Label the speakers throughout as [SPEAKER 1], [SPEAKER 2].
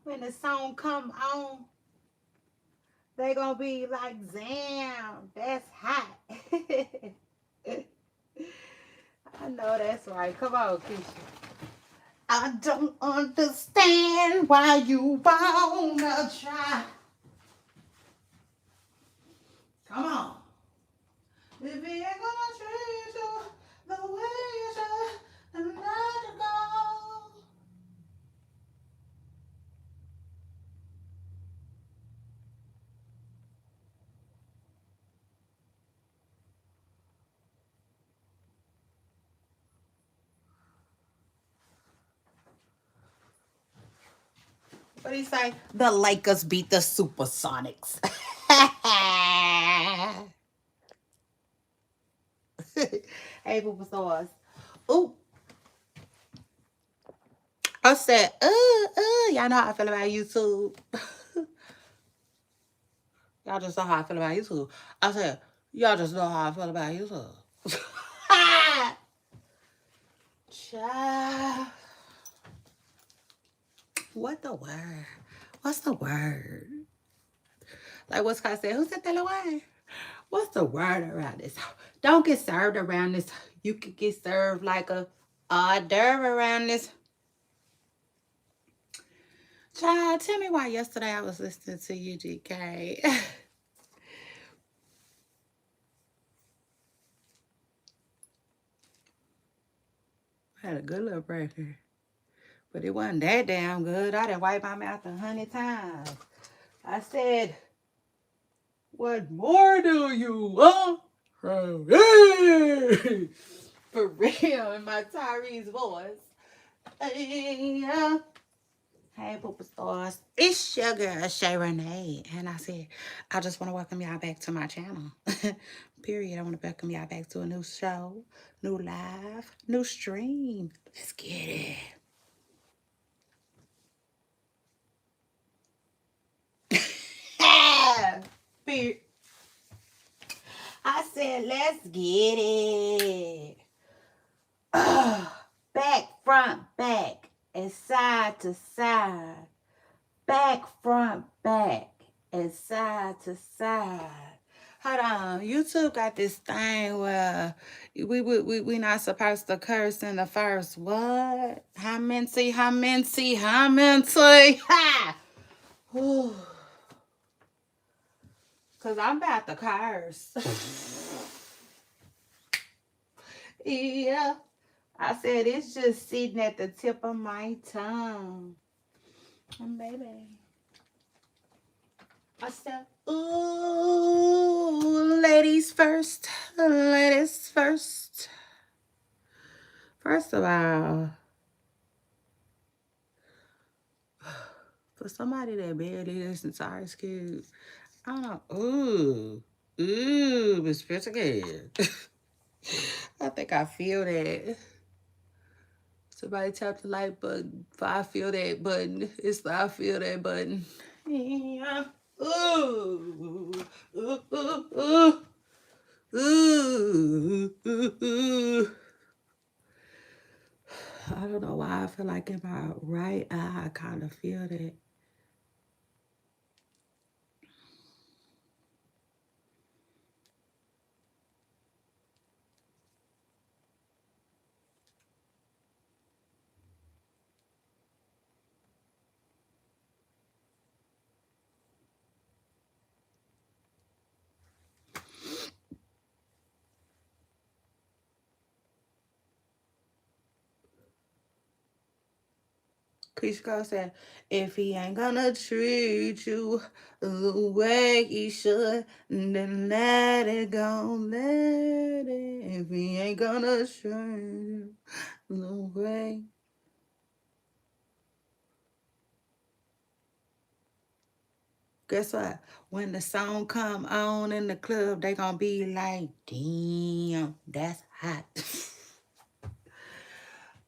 [SPEAKER 1] When the song come on, they gonna be like, damn, that's hot. I know that's right. Come on, Keisha. I don't understand why you wanna try. Come on. If he ain't gonna treat you the way you should, then let it go. What do you say? The Lakers beat the Supersonics. Hey, Poopa Stars. Ooh, I said, y'all know how I feel about YouTube. Y'all just know how I feel about YouTube. I said, y'all just know how I feel about YouTube. Child. What the word? What's the word? Like what's Scott said, who said that word? What's the word around this? Don't get served around this. You could get served like a hors d'oeuvre around this. Child, tell me why yesterday I was listening to UGK. I had a good little breaker. But it wasn't that damn good. I done wiped my mouth 100 times. I said, what more do you want from me? For real, in my Tyrese voice. Hey, hey, Poopa Stars. It's your girl, Shay Renee. And I said, I just want to welcome y'all back to my channel. Period. I want to welcome y'all back to a new show, new live, new stream. Let's get it. Period. I said, let's get it. Back, front, back, and side to side. Back, front, back, and side to side. Hold on, YouTube got this thing where we not supposed to curse in the first what? How many? Ha! Cause I'm about to curse. Yeah. I said it's just sitting at the tip of my tongue. And baby. I said, ooh, ladies first. Ladies first. First of all, for somebody that barely listens to Ice Cube, I don't know. Ooh, Miss Fisher. I think I feel that. Somebody tap the like button. If I feel that button, it's I feel that button. Yeah. Ooh, ooh, ooh, ooh, ooh, ooh, ooh. I don't know why I feel like in my right eye, I kind of feel that. Keisha said, if he ain't gonna treat you the way he should, then let it go, let it. If he ain't gonna treat you the way. Guess what? When the song come on in the club, they gonna be like, damn, that's hot.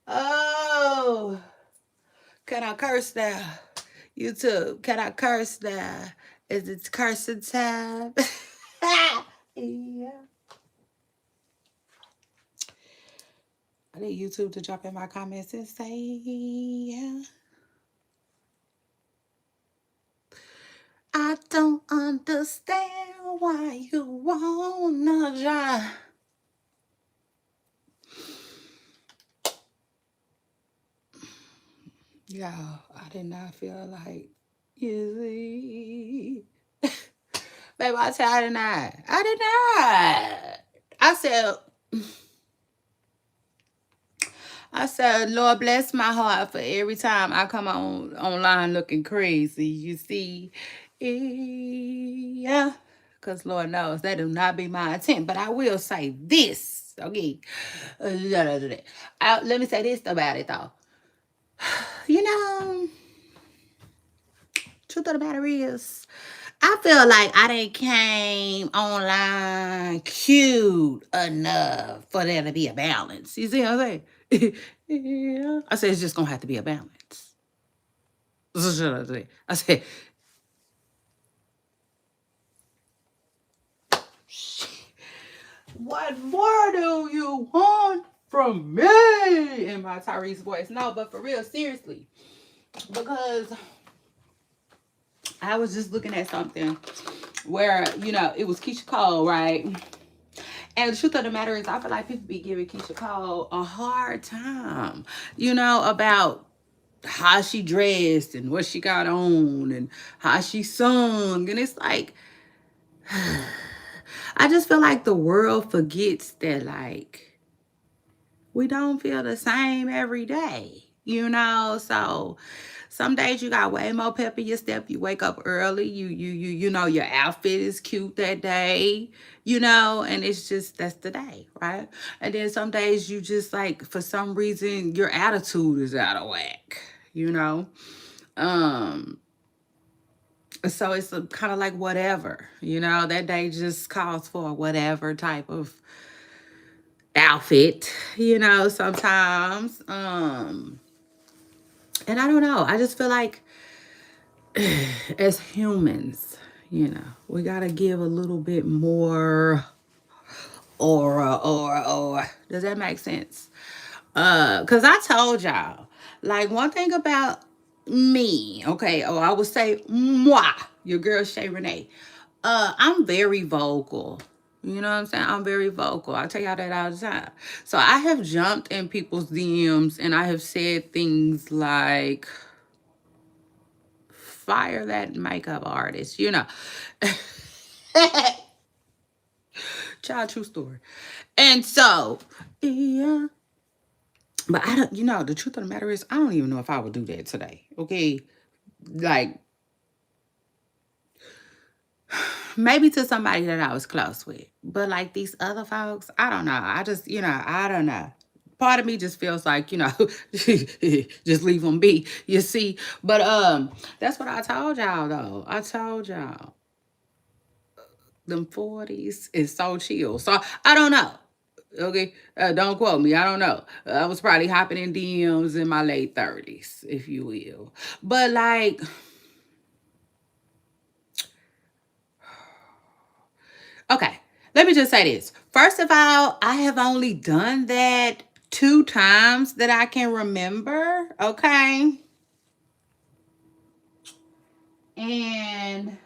[SPEAKER 1] Oh, can I curse now? YouTube, can I curse now? Is it cursing time? Yeah. I need YouTube to drop in my comments and say, yeah. understand why you wanna try. Y'all, I did not feel like, you see. Baby, I tell you, I did not. I did not. I said, Lord bless my heart for every time I come on online looking crazy. You see, yeah, because Lord knows that do not be my intent. But I will say this, okay? Let me say this about it though. You know, truth of the matter is, I feel like I didn't came online cute enough for there to be a balance. You see what I'm saying? Yeah. I said it's just gonna have to be a balance. I said, what more do you want from me? In my Tyrese voice. No, but for real, seriously. Because I was just looking at something where, it was Keisha Cole, right? And the truth of the matter is, I feel like people be giving Keisha Cole a hard time, about how she dressed and what she got on and how she sung. And it's like, I just feel like the world forgets that, like, we don't feel the same every day, So some days you got way more pep in your step. You wake up early. Your outfit is cute that day, and it's just, that's the day, right? And then some days you just, like, for some reason your attitude is out of whack, Um, so it's kind of like whatever, that day just calls for whatever type of outfit, sometimes. And I don't know. I just feel like as humans, we gotta give a little bit more aura. Does that make sense? Cause I told y'all, like, one thing about me, okay, or I would say moi, your girl Shay Renee. I'm very vocal. You know what I'm saying? I'm very vocal. I tell y'all that all the time. So I have jumped in people's DMs and I have said things like, fire that makeup artist, Child, true story. And so, yeah. But I don't, the truth of the matter is, I don't even know if I would do that today. Okay. Like, maybe to somebody that I was close with. But like these other folks, I don't know. I just, I don't know. Part of me just feels like, just leave them be, you see. But that's what I told y'all though. I told y'all them 40s is so chill. So I don't know. Okay, don't quote me. I don't know. I was probably hopping in DMs in my late 30s, if you will. But like, okay, let me just say this. First of all, I have only done that 2 times that I can remember. Okay, and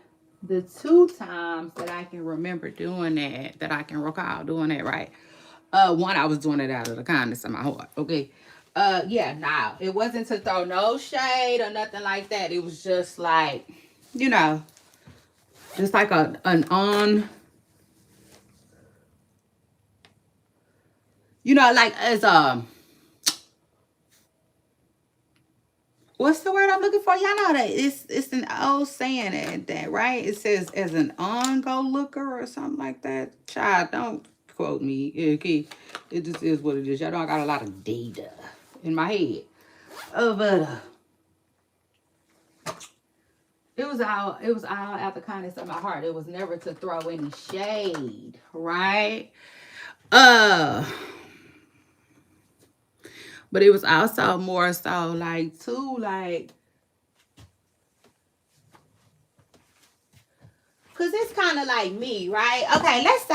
[SPEAKER 1] the 2 times that I can remember doing that I can recall doing that, right? One, I was doing it out of the kindness of my heart. Okay. Yeah, nah. It wasn't to throw no shade or nothing like that. It was just like, you know, just like an on, like as what's the word I'm looking for? Y'all know that it's an old saying that right? It says as an on-go looker or something like that. Child, don't quote me. Okay. It just is what it is. Y'all know I got a lot of data in my head. But it was all out the kindness of my heart. It was never to throw any shade, right? Uh but it was also more so like too, like, cause because it's kind of like me, right? Okay, let's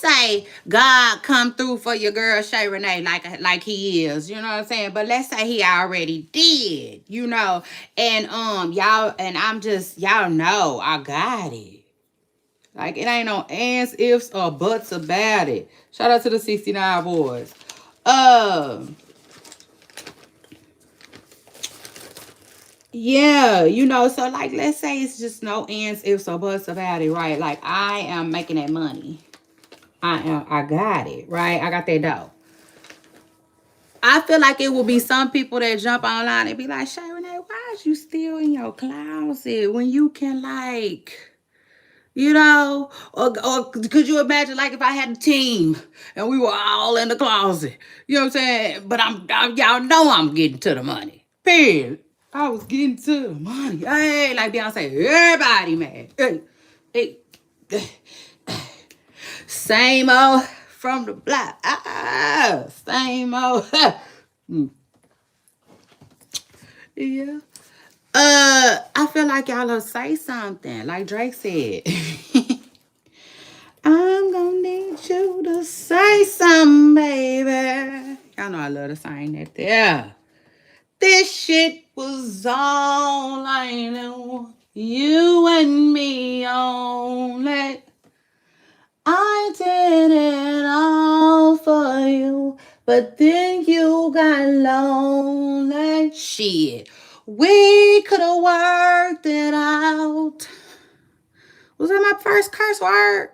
[SPEAKER 1] say God come through for your girl Shay Renee like he is, you know what I'm saying? But let's say he already did, you know, and y'all, and I'm just, y'all know I got it. Like, it ain't no ands, ifs, or buts about it. Shout out to the 69 boys. Yeah, you know, so like, let's say it's just no ands, ifs, or buts about it, right? Like, I am making that money. I got it, right? I got that dough. I feel like it will be some people that jump online and be like, Shay Renee, why is you still in your closet when you can, like, you know, or could you imagine, like, if I had a team and we were all in the closet, you know what I'm saying? But y'all know I'm getting to the money. Period. I was getting to the money. Hey, like Beyonce, everybody mad. Hey. Same old from the block. Same old. Yeah. I feel like y'all will say something, like Drake said. I'm gonna need you to say something, baby. Y'all know I love to sing that there. This shit was all I know. You and me only. I did it all for you, but then you got lonely. Shit. We could have worked it out. Was that my first curse word?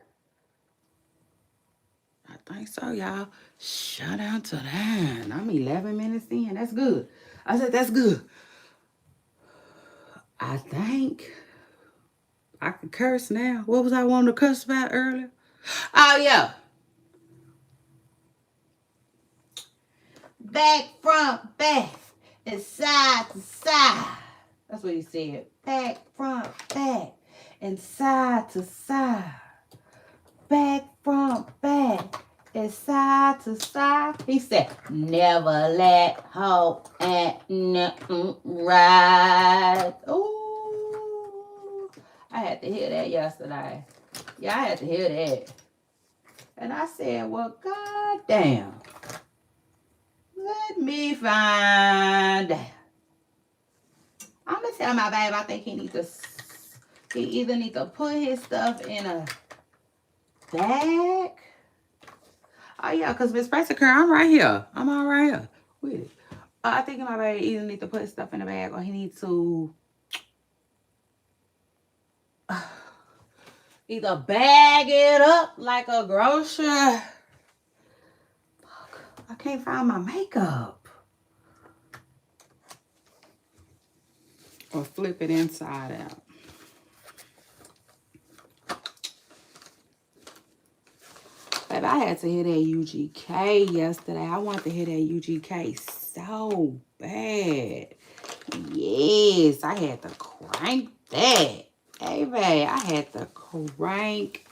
[SPEAKER 1] I think so, y'all. Shout out to that. I'm 11 minutes in. That's good. I said, that's good. I think I can curse now. What was I wanting to curse about earlier? Oh, yeah. Back, front, back, and side to side. That's what he said. Back, front, back, and side to side. Back, front, back, and side to side. He said, never let hope and nothing ride. Ooh, I had to hear that yesterday. Yeah, I had to hear that. And I said, well, goddamn. Let me find out. I'm gonna tell my babe I think he either need to put his stuff in a bag. Oh yeah, because Miss Pressica, I'm right here. I'm all right here with it. I think my babe either need to put his stuff in a bag or he needs to either bag it up like a grocer. Fuck, I can't find my makeup. Or flip it inside out. Baby, I had to hear that UGK yesterday. I wanted to hear that UGK so bad. Yes, I had to crank that. Hey, babe, I had to crank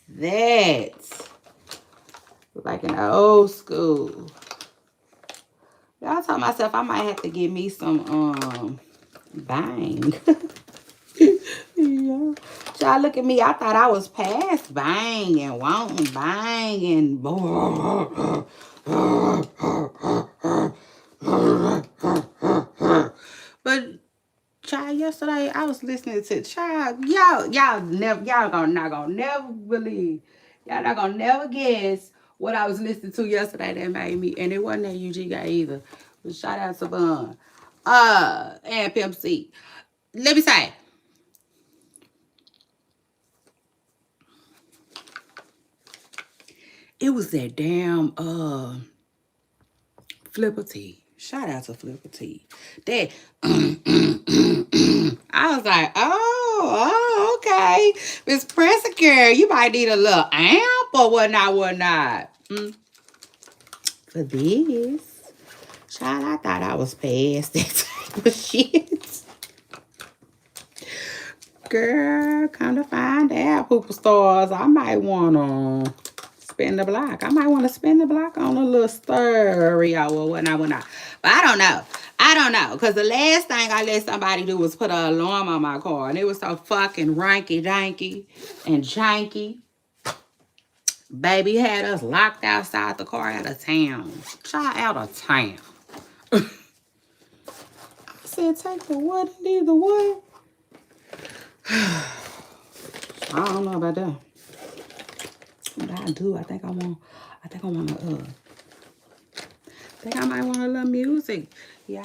[SPEAKER 1] that. Like in the old school. I told myself I might have to give me some bang. Yeah. Y'all look at me. I thought I was past bang and wanting bang and but child, yesterday I was listening to child. Y'all not gonna never believe. Y'all not gonna never guess what I was listening to yesterday that made me, and it wasn't that UG guy either. But shout out to Bun. And Pimp C. Let me say. It was that damn Flipper T. Shout out to Flipper T. That I was like, oh, okay. Miss Pressure Girl, you might need a little amp or whatnot. For this. Child, I thought I was past that type of shit. Girl, come to find out, Pooper Stars, I might want to spin the block. I might want to spin the block on a little stereo or whatnot. But I don't know. I don't know, because the last thing I let somebody do was put an alarm on my car, and it was so fucking ranky-danky and janky. Baby had us locked outside the car out of town. Child, out of town. I said, take the what and leave the what? I don't know about that. But I do. I think I might want a little music, y'all.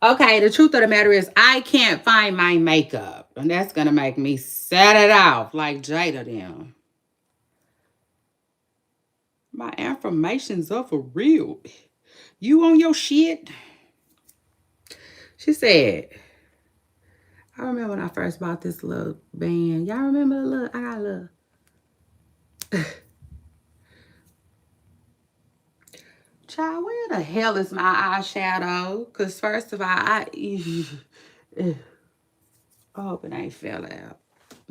[SPEAKER 1] Okay, the truth of the matter is I can't find my makeup. And that's going to make me set it off like Jada them. My information's up for real. You on your shit? She said, I remember when I first bought this little band. Y'all remember the little, I got a little. Child, where the hell is my eyeshadow? Because first of all, I hope it ain't fell out.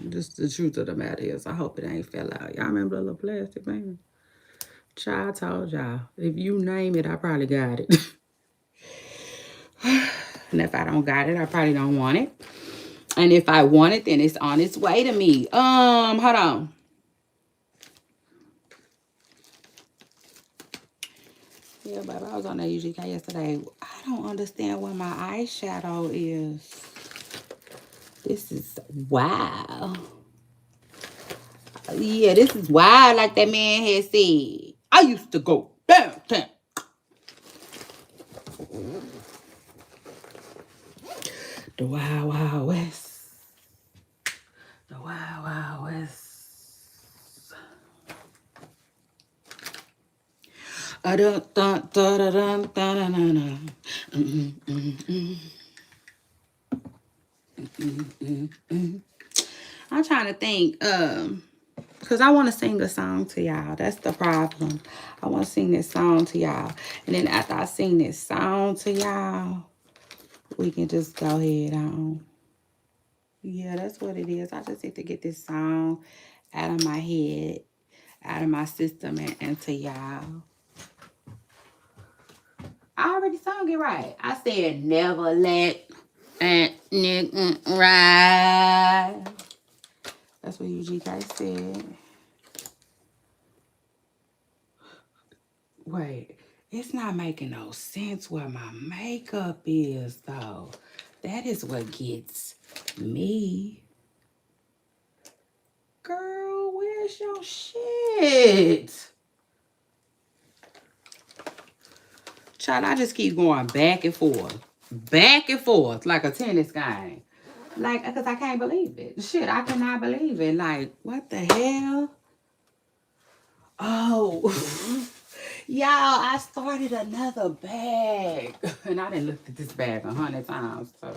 [SPEAKER 1] Just the truth of the matter is, I hope it ain't fell out. Y'all remember the little plastic band? Child, I told y'all, if you name it, I probably got it. And if I don't got it, I probably don't want it. And if I want it, then it's on its way to me. Hold on. Yeah, baby, I was on that UGK yesterday. I don't understand what my eyeshadow is. This is wow. Yeah, this is wild, like that man had said. I used to go downtown. The Wild Wild West. The Wild Wild West. I'm trying to think, because I want to sing a song to y'all. That's the problem. I want to sing this song to y'all. And then after I sing this song to y'all, we can just go ahead on. Yeah, that's what it is. I just need to get this song out of my head, out of my system, and to y'all. I already sung it right. I said, never let that nigga ride. That's what UGK said. Wait, it's not making no sense where my makeup is, though. That is what gets me. Girl, where's your shit? Child, I just keep going back and forth. Back and forth like a tennis game. Like, because I can't believe it. Shit, I cannot believe it. Like, what the hell? Oh. Y'all, I started another bag. And I done looked at this bag 100 times. So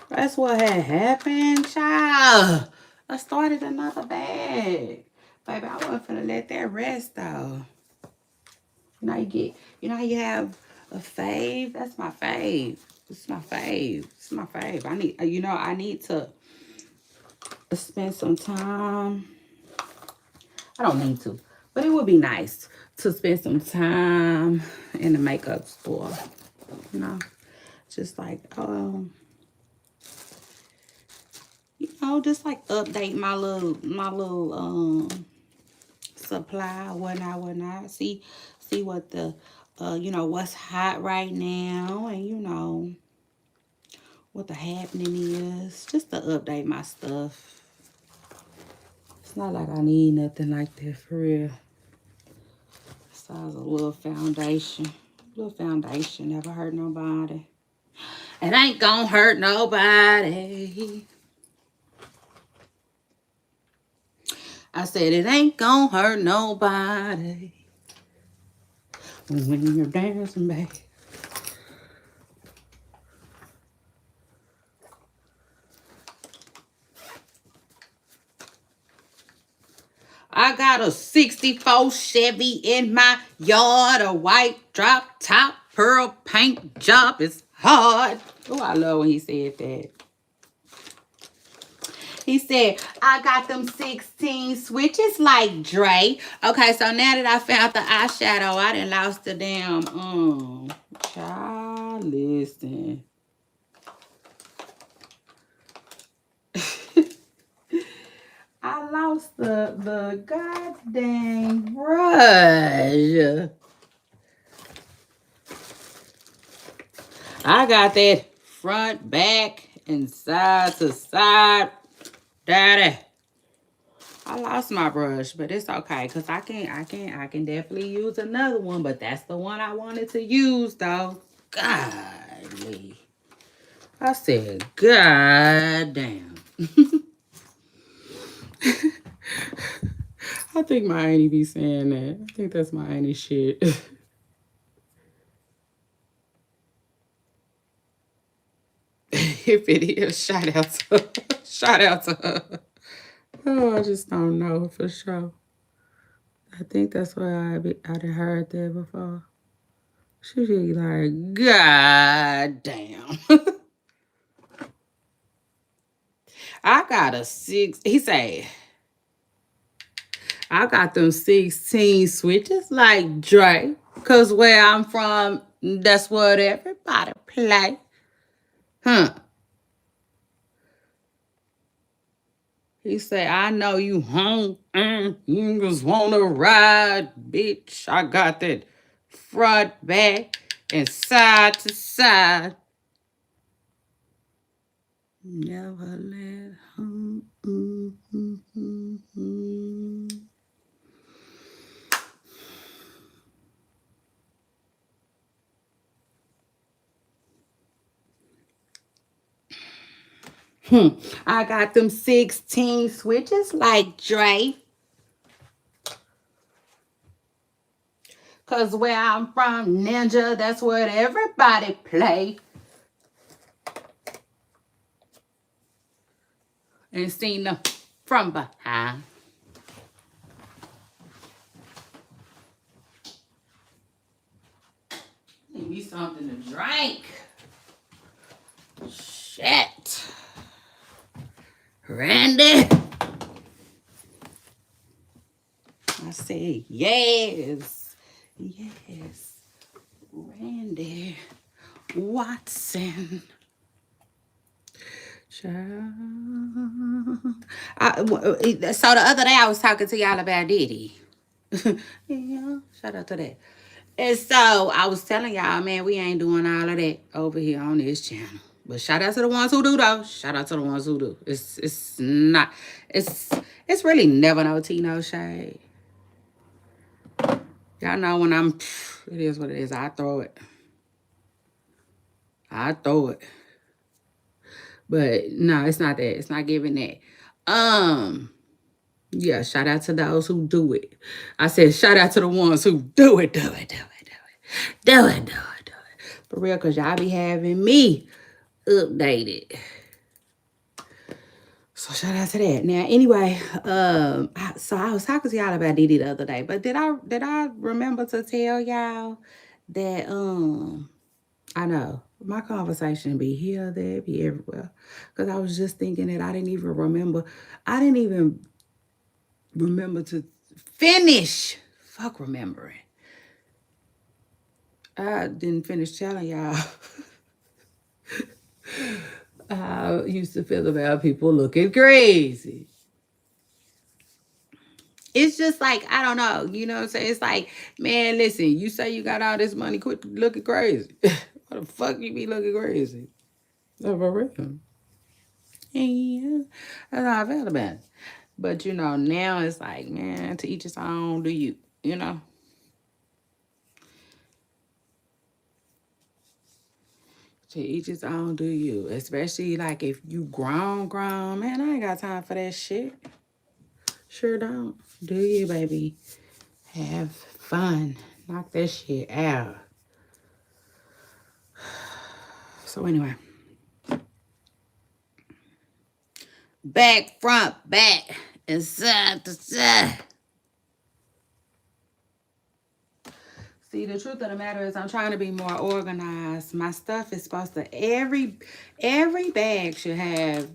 [SPEAKER 1] that's what had happened, child. I started another bag. Baby, I wasn't finna let that rest, though. You know how you have a fave? That's my fave. It's my fave. It's my fave. I need to spend some time. I don't need to, but it would be nice to spend some time in the makeup store. You know, just like, just like update my little supply, whatnot. See what the, what's hot right now, and what the happening is. Just to update my stuff. It's not like I need nothing like that for real. Besides a little foundation. Little foundation never hurt nobody. It ain't gonna hurt nobody. I said it ain't gonna hurt nobody. When you're dancing, babe. I got a 64 Chevy in my yard, a white drop top, pearl paint job is hard. Oh, I love when he said that. He said, I got them 16 switches like Dre. Okay, so now that I found the eyeshadow, I done lost the damn, child, listen. I lost the goddamn brush. I got that front, back, and side to side. Daddy. I lost my brush, but it's okay, because I can definitely use another one, but that's the one I wanted to use though. Golly. I said, God damn. I think my auntie be saying that. I think that's my auntie shit. If it is, shout out to her. Shout out to her. Oh, I just don't know for sure. I think that's why I'd heard that before. She be like, God damn. I got a 6. He said, I got them 16 switches like Dre. Cause where I'm from, that's what everybody play. Huh. He said, I know you home. You just wanna ride, bitch. I got that front, back, and side to side. Never let home. I got them 16 switches like Dre. Cause where I'm from, Ninja, that's what everybody play. And seen them from behind. Need me something to drink. Shit. Randy. I said, yes. Yes. Randy Watson. So the other day I was talking to y'all about Diddy. Yeah, shout out to that. And so I was telling y'all, man, we ain't doing all of that over here on this channel. But shout out to the ones who do though. Shout out to the ones who do. It's not it's really never no tea, no shade. Y'all know when it is what it is. I throw it. But no, it's not that. It's not giving that. Yeah, shout out to those who do it. I said shout out to the ones who do it. For real, because y'all be having me updated. So shout out to that. Now, anyway, so I was talking to y'all about Diddy the other day, but did I remember to tell y'all that I know my conversation be here, there, be everywhere. Because I was just thinking that I didn't even remember to finish. Fuck remembering. I didn't finish telling y'all I used to feel about people looking crazy. It's just like, I don't know, you know what I'm saying? It's like, man, listen, you say you got all this money, quit looking crazy. Why the fuck you be looking crazy? No, for real. Yeah, that's how I felt about it. But, you know, now it's like, man, to each his own, do you, you know? To each his own, do you. Especially, like, if you grown, man, I ain't got time for that shit. Sure don't. Do you, baby? Have fun. Knock that shit out. So, anyway. Back, front, back, and side to side. See, the truth of the matter is I'm trying to be more organized. My stuff is supposed to, every bag should have,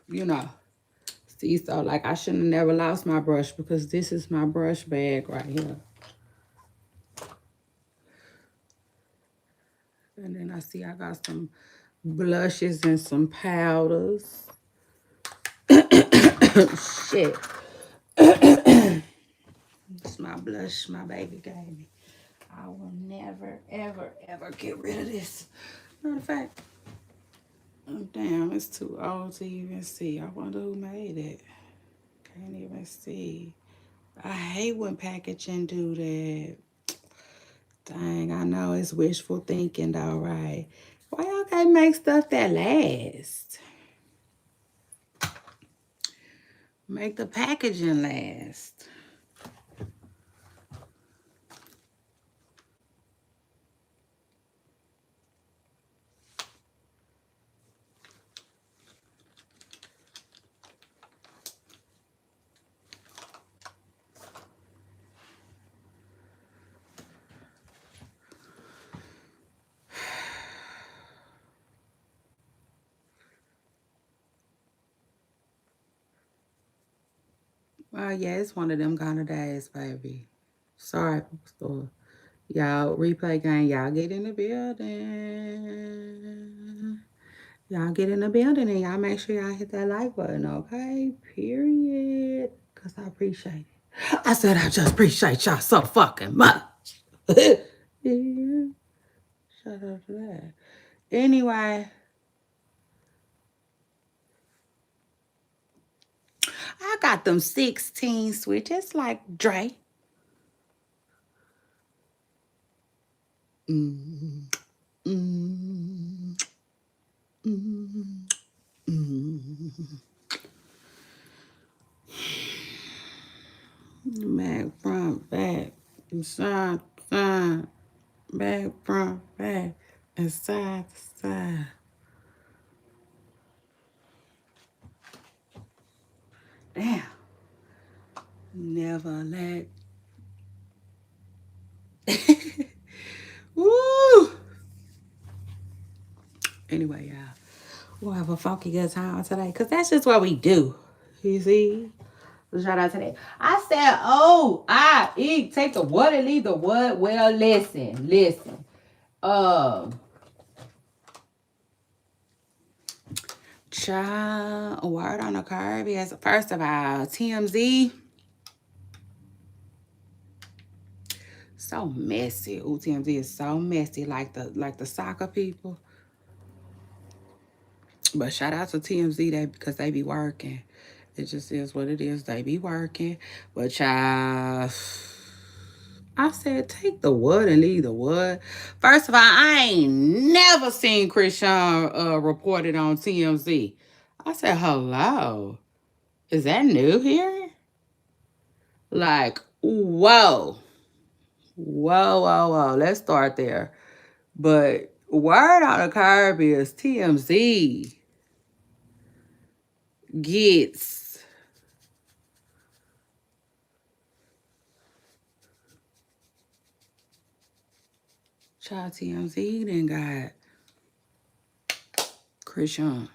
[SPEAKER 1] you know, See, so like I shouldn't have never lost my brush because this is my brush bag right here. And then I see I got some blushes and some powders. Shit. It's my blush my baby gave me. I will never, ever, ever get rid of this. Matter of fact, oh, damn, it's too old to even see. I wonder who made it. Can't even see. I hate when packaging do that. Dang, I know it's wishful thinking though, right? Why y'all can't make stuff that lasts? Make the packaging last. Well, yeah, it's one of them kind of days, baby. Sorry, store. Y'all, replay gang, y'all get in the building. Y'all get in the building and y'all make sure y'all hit that like button, okay? Period. Because I appreciate it. I said I just appreciate y'all so fucking much. Yeah. Shout out to that. Anyway, I got them 16 switches like Dre. Mm, mm, mm, mm. Back, front, back, side, side, back, front, back, and side to side. Damn. Never let. Woo! Anyway, y'all, we'll have a funky good time today because that's just what we do. You see? Shout out to that. I said, oh, take the what and leave the what. Well, listen. Child, a word on the curb is first of all, TMZ. So messy. Ooh, TMZ is so messy, like the soccer people. But shout out to TMZ because they be working. It just is what it is. They be working. But child, I said take the what and leave the what. First of all, I ain't never seen Chrisean reported on TMZ. I said, hello. Is that new here? Like, whoa. Whoa. Let's start there. But word on the curb is TMZ gets child TMZ then got Chrisean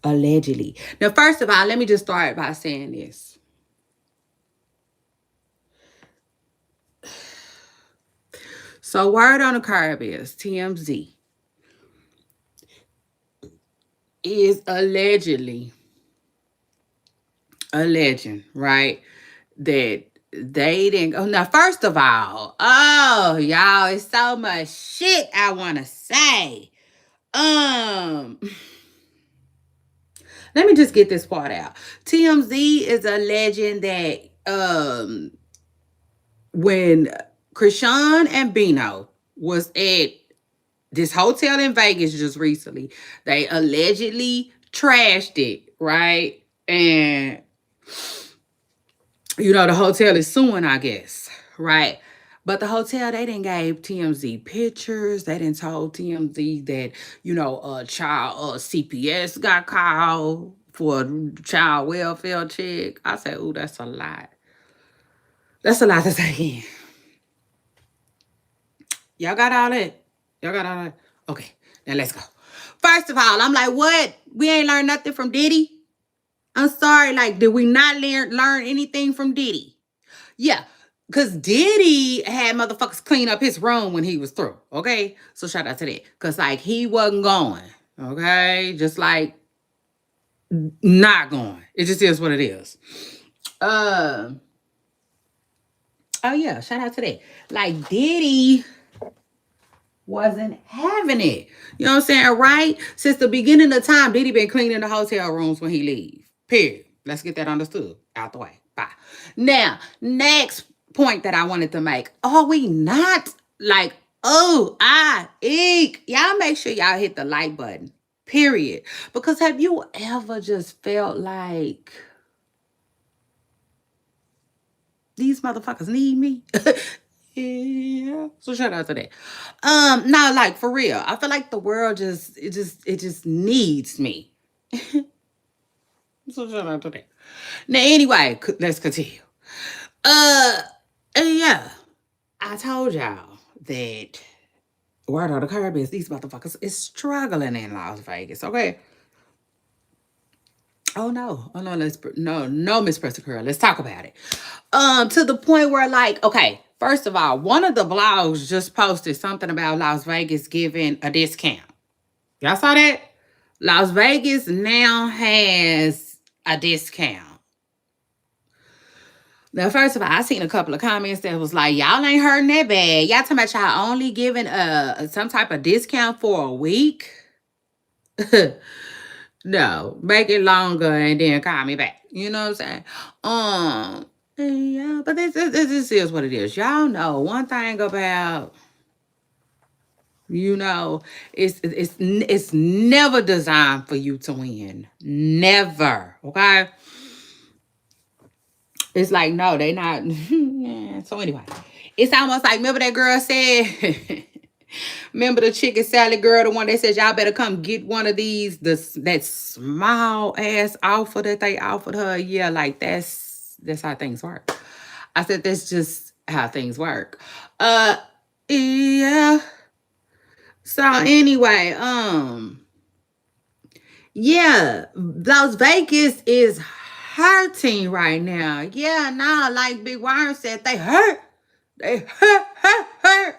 [SPEAKER 1] allegedly. Now, first of all, let me just start by saying this. So word on the curb is TMZ is allegedly alleging, right, that they didn't go. Now, first of all, oh, y'all, it's so much shit I want to say. Let me just get this part out. TMZ is alleging that when Chrisean and Bino was at this hotel in Vegas just recently, they allegedly trashed it, right? And the hotel is suing, I guess, right? But the hotel, they didn't gave TMZ pictures. They didn't told TMZ that, a child CPS got called for a child welfare check. I said, ooh, that's a lot. That's a lot to take in. Y'all got all that? Y'all got all that? Okay, now let's go. First of all, I'm like, what? We ain't learned nothing from Diddy? I'm sorry, like, did we not learn anything from Diddy? Yeah, because Diddy had motherfuckers clean up his room when he was through, okay? So shout out to that. Because, like, he wasn't going, okay? Just, like, not going. It just is what it is. Uh, oh, yeah, shout out to that. Like, Diddy wasn't having it. You know what I'm saying? Right? Since the beginning of time, Diddy been cleaning the hotel rooms when he leave. Period. Let's get that understood. Out the way. Bye. Now, next point that I wanted to make. Are we not like, oh, eek. Y'all make sure y'all hit the like button. Period. Because have you ever just felt like these motherfuckers need me? Yeah. So shout out to that. Now, like, for real, I feel like the world just needs me. So shout out to that. Now, anyway, let's continue. Yeah, I told y'all that word on the curb is these motherfuckers is struggling in Las Vegas. Okay. Oh no, no, Miss Pressure Girl. Let's talk about it. To the point where, like, okay, first of all, one of the blogs just posted something about Las Vegas giving a discount. Y'all saw that? Las Vegas now has a discount. Now, first of all, I seen a couple of comments that was like, y'all ain't hurting that bad. Y'all talking about y'all only giving some type of discount for a week? No, make it longer and then call me back. You know what I'm saying? Yeah, but this is what it is. Y'all know one thing about, it's never designed for you to win. Never. Okay? It's like, no, they not. Yeah. So anyway, it's almost like, remember that girl said, remember the chicken salad girl, the one that says y'all better come get one of these, that small ass offer that they offered her. Yeah, like that's how things work. I said that's just how things work. Yeah. So anyway, yeah, Las Vegas is hurting right now. Yeah, now, like Big Worm said, they hurt. They hurt.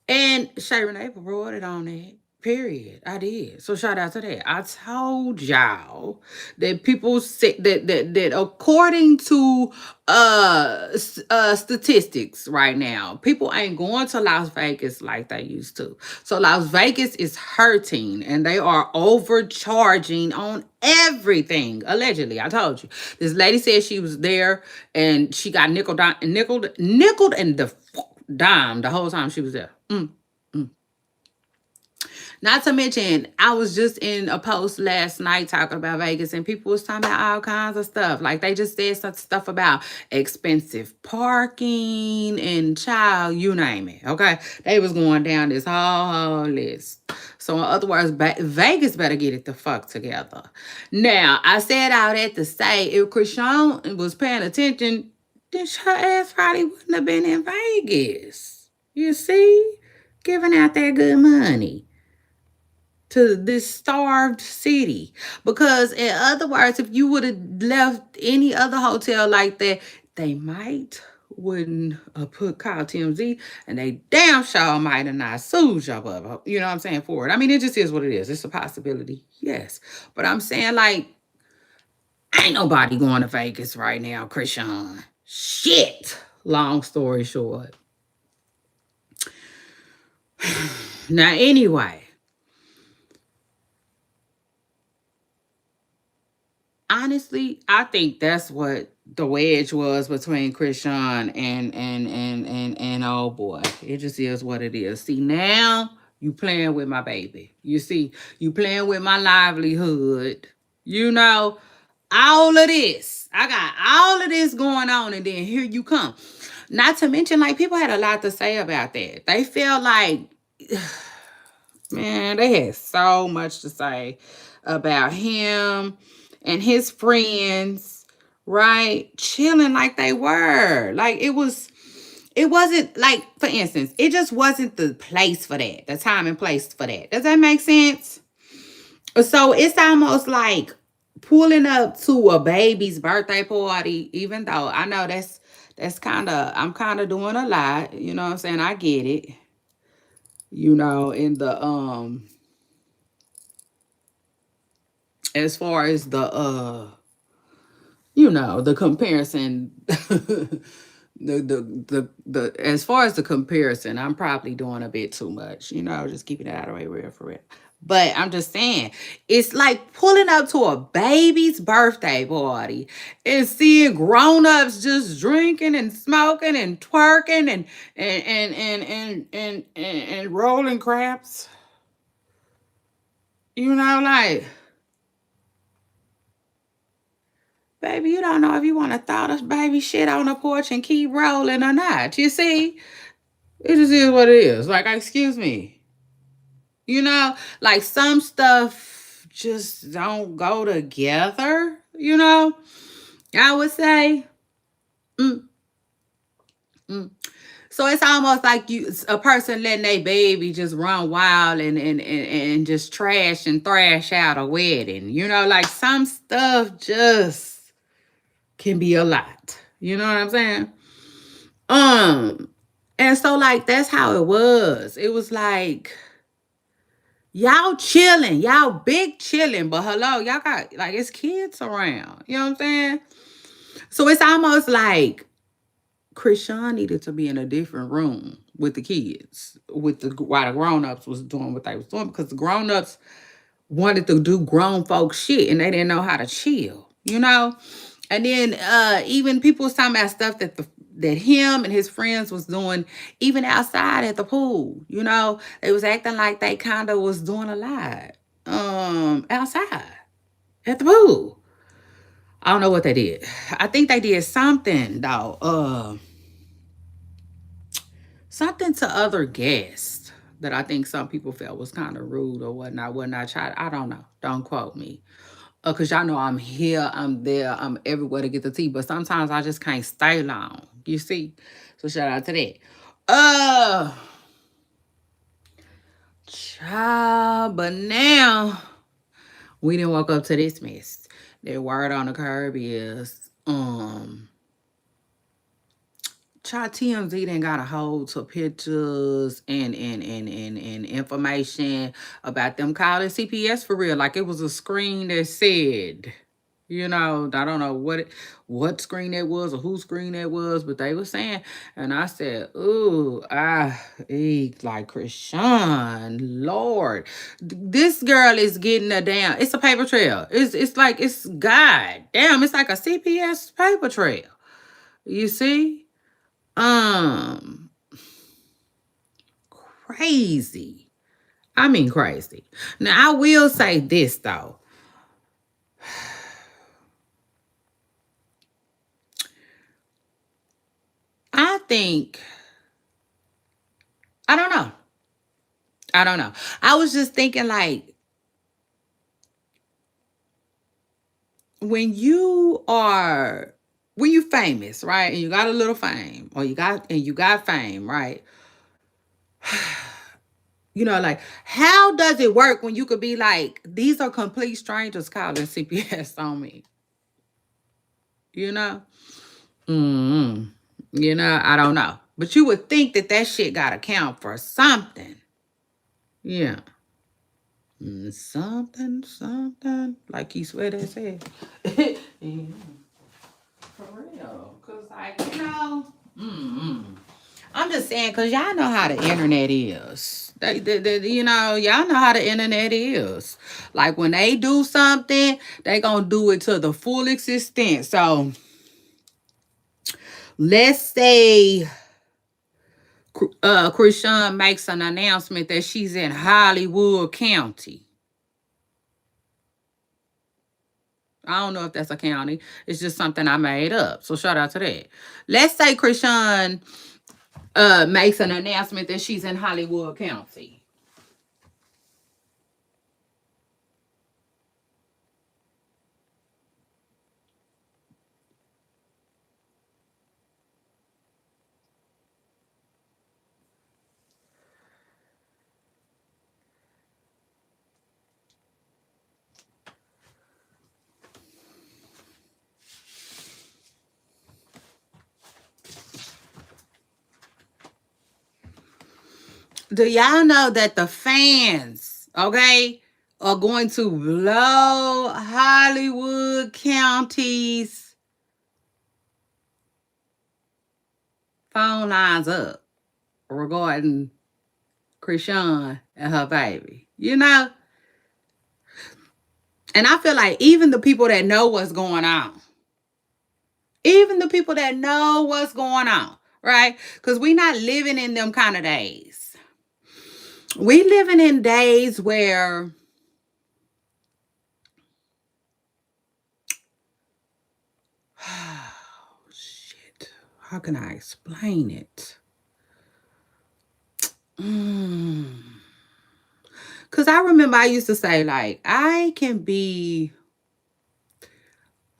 [SPEAKER 1] And Shay Renee reported on it. Period. I did. So shout out to that. I told y'all that people say that according to statistics right now, people ain't going to Las Vegas like they used to. So Las Vegas is hurting and they are overcharging on everything. Allegedly, I told you. This lady said she was there and she got nickeled and the dime the whole time she was there. Not to mention, I was just in a post last night talking about Vegas and people was talking about all kinds of stuff. Like they just said some stuff about expensive parking and child, you name it. Okay. They was going down this whole list. So in other words, Vegas better get it the fuck together. Now, I said all that to say if Chrisean was paying attention, then her ass probably wouldn't have been in Vegas. You see? Giving out that good money to this starved city. Because in other words, if you would have left any other hotel like that, they might wouldn't have called TMZ and they damn sure might have not sued y'all. You know what I'm saying? For it. I mean, it just is what it is. It's a possibility. Yes. But I'm saying, like, ain't nobody going to Vegas right now, Chrisean. Shit. Long story short. Now, anyway. Honestly, I think that's what the wedge was between Chrisean and old boy. It just is what it is. See, now you playing with my baby. You see, you playing with my livelihood. You know, all of this. I got all of this going on, and then here you come. Not to mention, like, people had a lot to say about that. They felt like, man, they had so much to say about him and his friends, right? Chilling like they were. Like it wasn't like, for instance, it just wasn't the place for that, the time and place for that. Does that make sense? So it's almost like pulling up to a baby's birthday party, even though I know that's kind of, I'm kind of doing a lot, you know what I'm saying? I get it, in the as far as the comparison. The as far as the comparison, I'm probably doing a bit too much, just keeping it out of the way, real for real. But I'm just saying, it's like pulling up to a baby's birthday party and seeing grown-ups just drinking and smoking and twerking and rolling craps. Like, baby, you don't know if you want to throw this baby shit on the porch and keep rolling or not. You see? It just is what it is. Like, excuse me. Like some stuff just don't go together. I would say. Mm, mm. So it's almost like a person letting their baby just run wild and just trash and thrash out a wedding. Like some stuff just can be a lot. You know what I'm saying? And so like that's how it was. It was like y'all chilling, y'all big chilling, but hello, y'all got like it's kids around. You know what I'm saying? So it's almost like Chrisean needed to be in a different room with the kids, while the grown-ups was doing what they was doing, because the grown-ups wanted to do grown folk shit and they didn't know how to chill. And then even people was talking about stuff that him and his friends was doing even outside at the pool. They was acting like they kind of was doing a lot outside at the pool. I don't know what they did. I think they did something though. Something to other guests that I think some people felt was kind of rude or whatnot. I don't know. Don't quote me. Because y'all know I'm here, I'm there, I'm everywhere to get the tea. But sometimes I just can't stay long. You see? So shout out to that. Child, but now we didn't walk up to this mess. The word on the curb is child TMZ didn't got a hold to pictures and information about them calling CPS for real. Like it was a screen that said, I don't know what screen that was or whose screen that was, but they were saying, and I said, ooh, like Chrisean, Lord, this girl is getting a damn. It's a paper trail. It's like it's God damn. It's like a CPS paper trail. You see. Um, Crazy. I mean, crazy. Now, I will say this, though. I think, I don't know. I don't know. I was just thinking, like, when you famous, right? And you got a little fame, or you got fame, right? Like, how does it work when you could be like, these are complete strangers calling CPS on me? You know? Mm. I don't know. But you would think that shit got to count for something. Yeah. Something. Like he swear they said. Yeah. For real. Because, like, I'm just saying, because y'all know how the internet is. Y'all know how the internet is. Like, when they do something, they going to do it to the full extent. So, let's say Chrisean makes an announcement that she's in Hollywood County. I don't know if that's a county. It's just something I made up. So shout out to that. Let's say Chrisean makes an announcement that she's in Hollywood County. Do y'all know that the fans, okay, are going to blow Hollywood County's phone lines up regarding Chrisean and her baby? You know? And I feel like even the people that know what's going on, even the people that know what's going on, right? Because we not living in them kind of days. We living in days where shit. How can I explain it? Cause I remember I used to say like I can be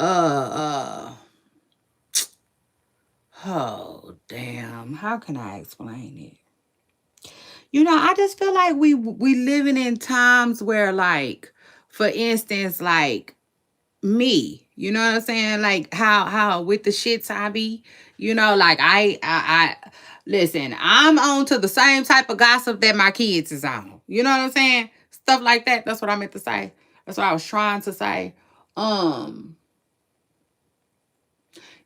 [SPEAKER 1] uh oh damn, how can I explain it? I just feel like we living in times where like for instance like me, you know what I'm saying? Like how with the shits I be, like I listen, I'm on to the same type of gossip that my kids is on. You know what I'm saying? Stuff like that. That's what I meant to say. That's what I was trying to say. Um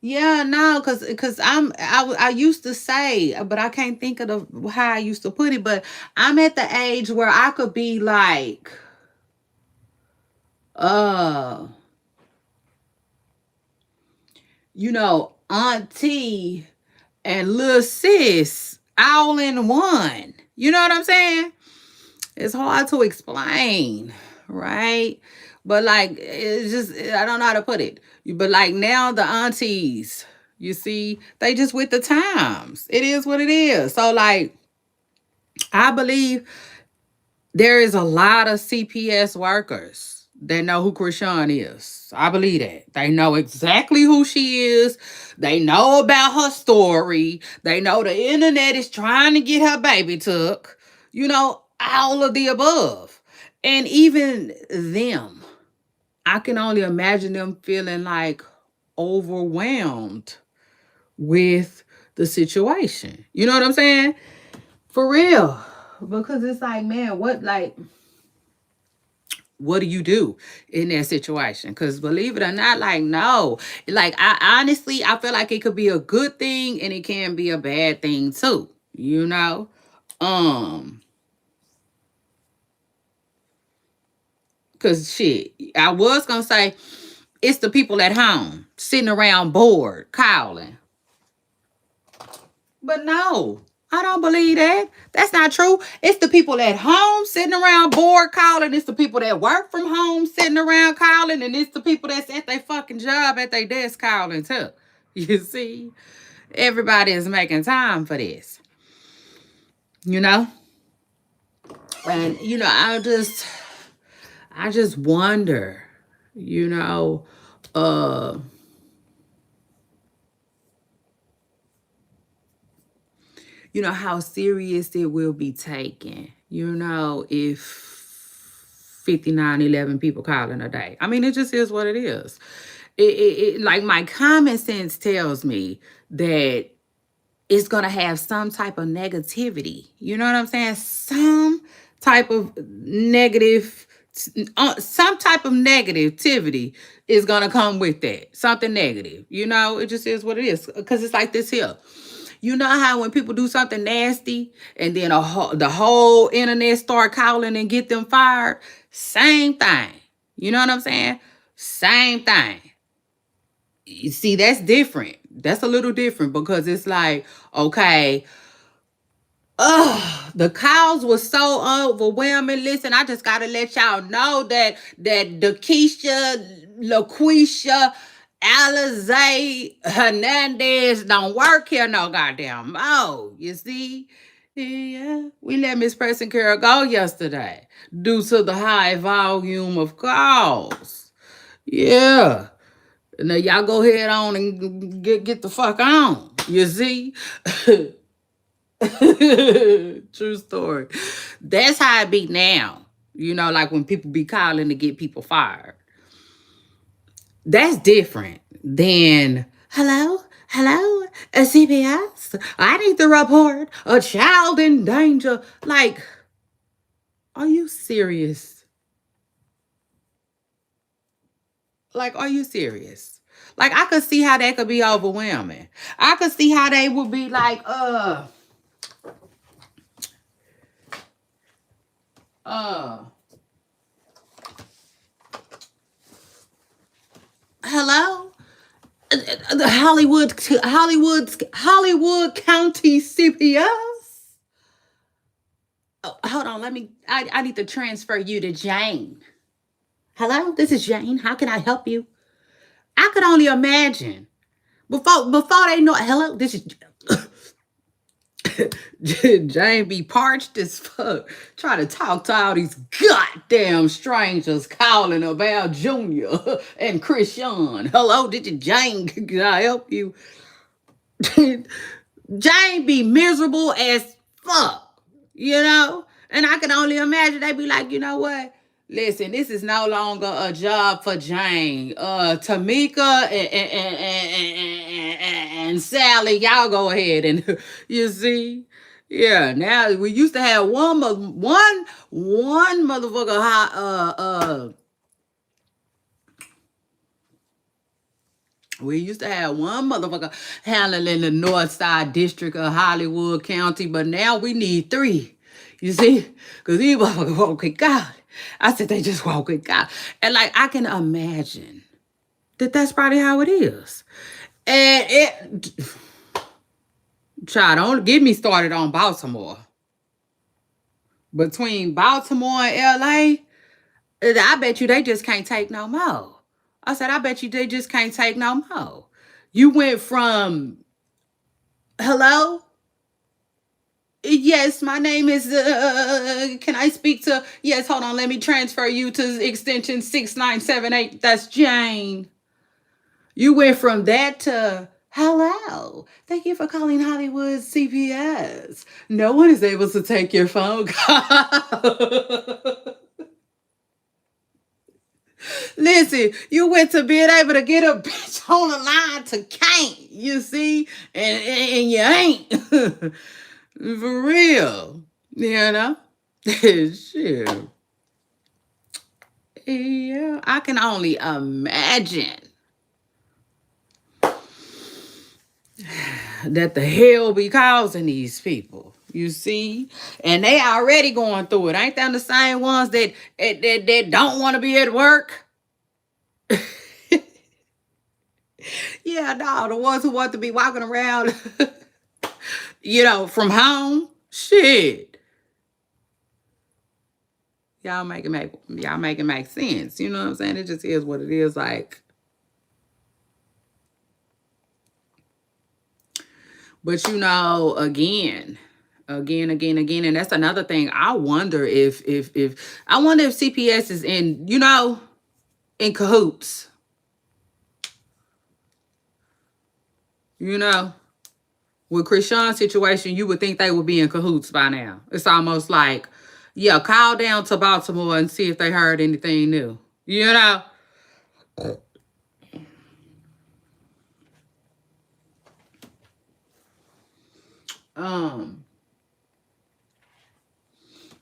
[SPEAKER 1] yeah, no, cause I used to say, but I can't think of how I used to put it. But I'm at the age where I could be like, uh, auntie and little sis all in one. You know what I'm saying? It's hard to explain, right? But like it's just I don't know how to put it. But like now the aunties, you see, they just with the times. It is what it is. So like I believe there is a lot of CPS workers that know who Chrisean is. I believe that. They know exactly who she is. They know about her story. They know the internet is trying to get her baby took. All of the above. And even them, I can only imagine them feeling like overwhelmed with the situation. You know what I'm saying? For real. Because it's like, man, what do you do in that situation? Because believe it or not, like, no. Like, I honestly, I feel like it could be a good thing and it can be a bad thing too. You know? Because shit, I was going to say, it's the people at home sitting around bored, calling. But no, I don't believe that. That's not true. It's the people at home sitting around bored calling. It's the people that work from home sitting around calling. And it's the people that's at their fucking job at their desk calling too. You see? Everybody is making time for this. You know? And I just wonder, you know, uh how serious it will be taken, if 5911 people calling a day. I mean, it just is what it is. Like my common sense tells me that it's going to have some type of negativity. You know what I'm saying? Type of negative, some type of negativity is going to come with that. Something negative. It just is what it is. Because it's like this here. You know how when people do something nasty and then the whole internet start calling and get them fired? Same thing. You know what I'm saying? Same thing. You see, that's different. That's a little different because it's like, okay, the calls was so overwhelming. Listen, I just gotta let y'all know that LaQuisha, Alizé Hernandez don't work here no goddamn more. You see? Yeah, we let Miss Person Carol go yesterday due to the high volume of calls. Yeah. Now y'all go ahead on and get the fuck on. You see? True story. That's how it be now. Like when people be calling to get people fired. That's different than hello, Hello, CPS. I need to report a child in danger. Like, are you serious? Like, are you serious? Like, I could see how that could be overwhelming. I could see how they would be like, hello? The Hollywood County CPS. Oh, hold on, I need to transfer you to Jane. Hello, this is Jane. How can I help you? I could only imagine. Before they know, hello, this is Jane be parched as fuck, trying to talk to all these goddamn strangers calling about Junior and Chrisean. Hello, this is Jane. Can I help you? Jane be miserable as fuck, you know? And I can only imagine they be like, you know what? Listen, this is no longer a job for Jane. Tamika and Sally, y'all go ahead and you see. Yeah, now we used to have one motherfucker we used to have one motherfucker handling the North Side District of Hollywood County, but now we need three. You see? Because these motherfuckers walk with God. I said they just walk with God. And like, I can imagine that that's probably how it is. And child, don't get me started on Baltimore. Between Baltimore and LA, I bet you they just can't take no more. I said, I bet you they just can't take no more. You went from, hello? Yes, my name is, can I speak to, yes, hold on, let me transfer you to extension 6978. That's Jane. You went from that to, hello, thank you for calling Hollywood CPS. No one is able to take your phone call. Listen, you went to being able to get a bitch on the line to can't, you see, and you ain't. For real, you know? Shit. Yeah, I can only imagine that the hell be causing these people. You see, and they already going through it. Ain't them the same ones that don't want to be at work? Yeah, no, the ones who want to be walking around, from home. Shit, y'all make it make sense. You know what I'm saying? It just is what it is. Like, but again, and that's another thing. I wonder if CPS is in cahoots. With Chrisean's situation, you would think they would be in cahoots by now. It's almost like, yeah, call down to Baltimore and see if they heard anything new. Um,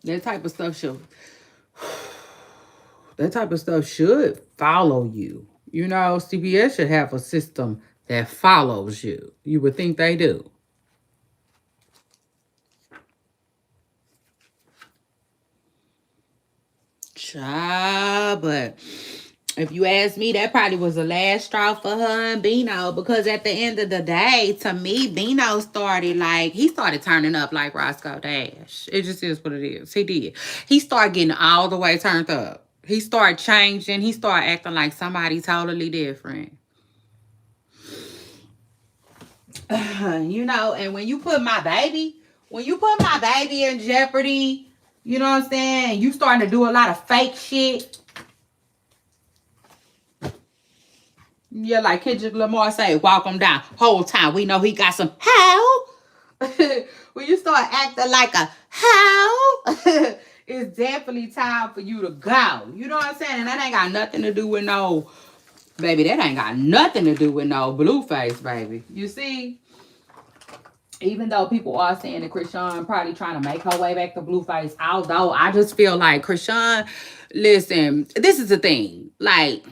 [SPEAKER 1] that type of stuff should follow you. CPS should have a system that follows you. You would think they do. But if you ask me, that probably was the last straw for her and Bino, because at the end of the day, to me, Bino he started turning up like Roscoe Dash. It just is what it is. He did. He started getting all the way turned up. He started changing. He started acting like somebody totally different. And when you put my baby in jeopardy, you know what I'm saying? You starting to do a lot of fake shit. Yeah, like Kendrick Lamar say, walk him down. Whole time we know he got some how. When you start acting like a how, it's definitely time for you to go. You know what I'm saying? And that ain't got nothing to do with no Baby, that ain't got nothing to do with no Blueface, baby. You see? Even though people are saying that Chrisean probably trying to make her way back to Blueface, although I just feel like Chrisean, listen, this is the thing. Like,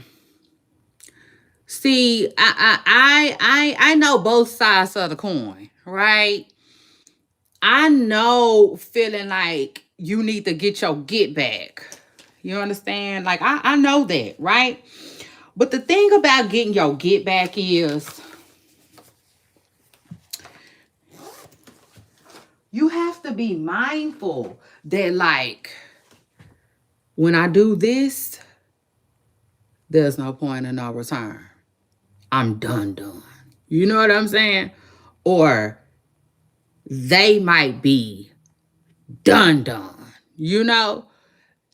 [SPEAKER 1] see, I know both sides of the coin, right? I know feeling like you need to get your get back. You understand? Like, I know that, right? But the thing about getting your get back is you have to be mindful that, like, when I do this, there's no point in no return. I'm done. You know what I'm saying? Or they might be done. You know?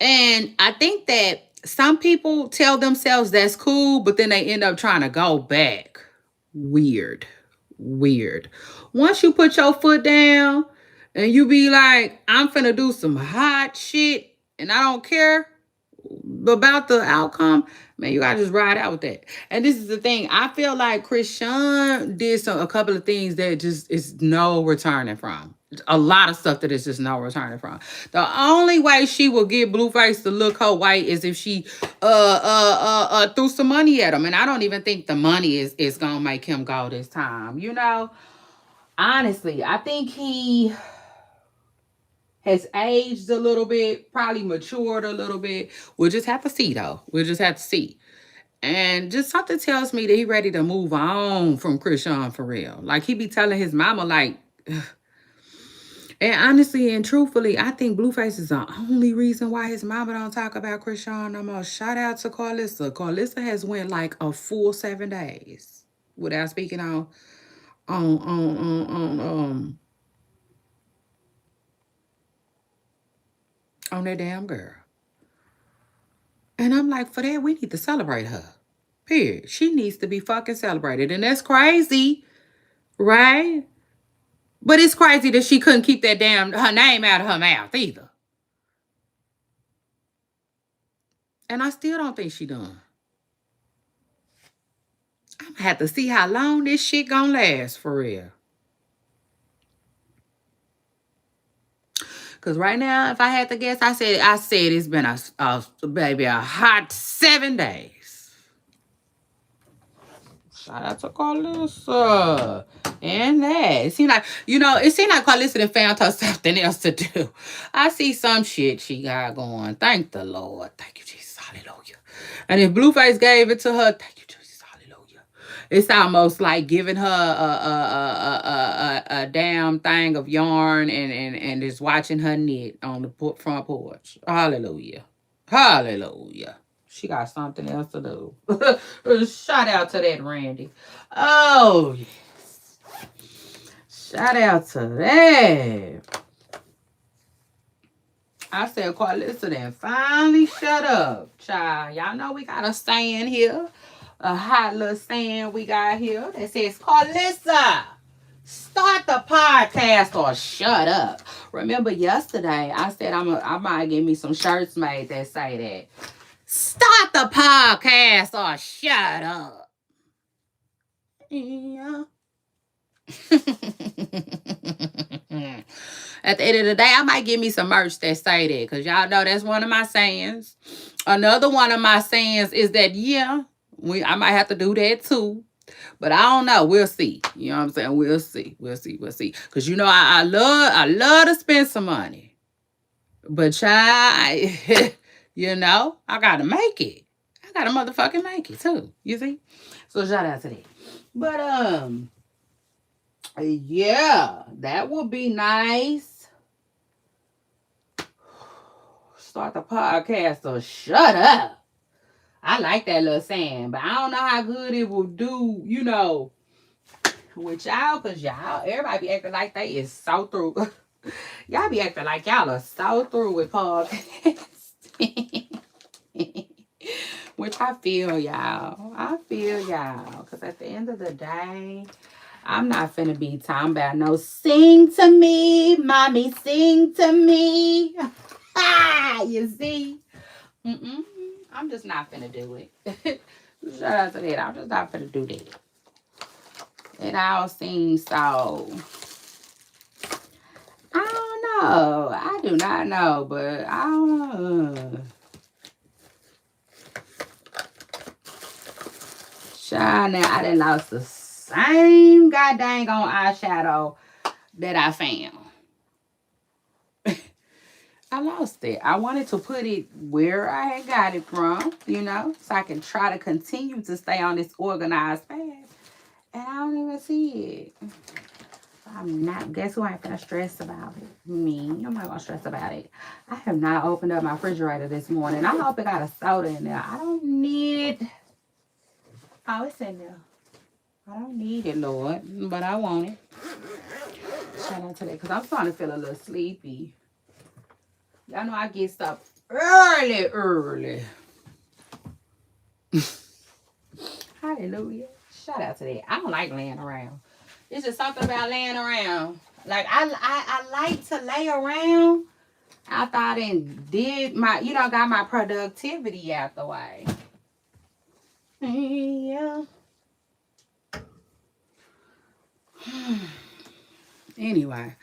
[SPEAKER 1] And I think that some people tell themselves that's cool, but then they end up trying to go back. Weird. Once you put your foot down and you be like, I'm finna do some hot shit and I don't care about the outcome, man, you gotta just ride out with that. And this is the thing. I feel like Chrisean did a couple of things that just is no returning from. A lot of stuff that is just no returning from. The only way she will get Blueface to look her white is if she threw some money at him. And I don't even think the money is gonna make him go this time. You know, honestly, I think he has aged a little bit, probably matured a little bit. We'll just have to see, though. We'll just have to see. And just something tells me that he ready to move on from Chrisean for real. Like, he be telling his mama, like, and honestly and truthfully, I think Blueface is the only reason why his mama don't talk about Chrisean no more. Shout out to Carlissa. Carlissa has went like a full 7 days without speaking on that damn girl. And I'm like, for that, we need to celebrate her. Period. She needs to be fucking celebrated. And that's crazy, right? But it's crazy that she couldn't keep that her name out of her mouth either. And I still don't think she done. I'm gonna have to see how long this shit gonna last for real. Cause right now, if I had to guess, I said it's been a hot 7 days. Shout out to Carlissa. And that. It seemed like Carlissa done found her something else to do. I see some shit she got going. Thank the Lord. Thank you, Jesus. Hallelujah. And if Blueface gave it to her, thank you, Jesus. Hallelujah. It's almost like giving her a damn thing of yarn and just watching her knit on the front porch. Hallelujah. Hallelujah. She got something else to do. Shout out to that Randy. Oh, yes. Shout out to that. I said, Carlissa then finally shut up. Child, y'all know we got a saying here. A hot little saying we got here that says, Carlissa, start the podcast or shut up. Remember yesterday, I said I might get me some shirts made that say that. Start the podcast or shut up. Yeah. At the end of the day, I might give me some merch that say that, because y'all know that's one of my sayings. Another one of my sayings is that, I might have to do that too. But I don't know. We'll see. You know what I'm saying? We'll see. Because I love to spend some money. But child, I gotta make it. I gotta motherfucking make it too. You see? So shout out to that. But yeah, that would be nice. Start the podcast or shut up. I like that little saying, but I don't know how good it will do, with y'all, because everybody be acting like they is so through. Y'all be acting like y'all are so through with podcasts. Which I feel y'all. Because at the end of the day, I'm not finna be talking about no sing to me, mommy, sing to me. You see? I'm just not finna do it. Shout out to that. I'm just not gonna do that. It all seems so. I don't know. I do not know, but I don't know. Child, now I done lost the same goddamn on eyeshadow that I found. I lost it. I wanted to put it where I had got it from, you know, so I can try to continue to stay on this organized path. And I don't even see it. I'm not, guess who ain't gonna stress about it? Me. I'm not gonna stress about it. I have not opened up my refrigerator this morning. I hope it got a soda in there. I don't need it. Oh, it's in there. I don't need it, Lord, but I want it. Shout out to that, because I'm starting to feel a little sleepy. Y'all know I get stuff early. Hallelujah. Shout out to that. I don't like laying around. It's just something about laying around. Like, I like to lay around after I did my, got my productivity out the way. Yeah. Anyway.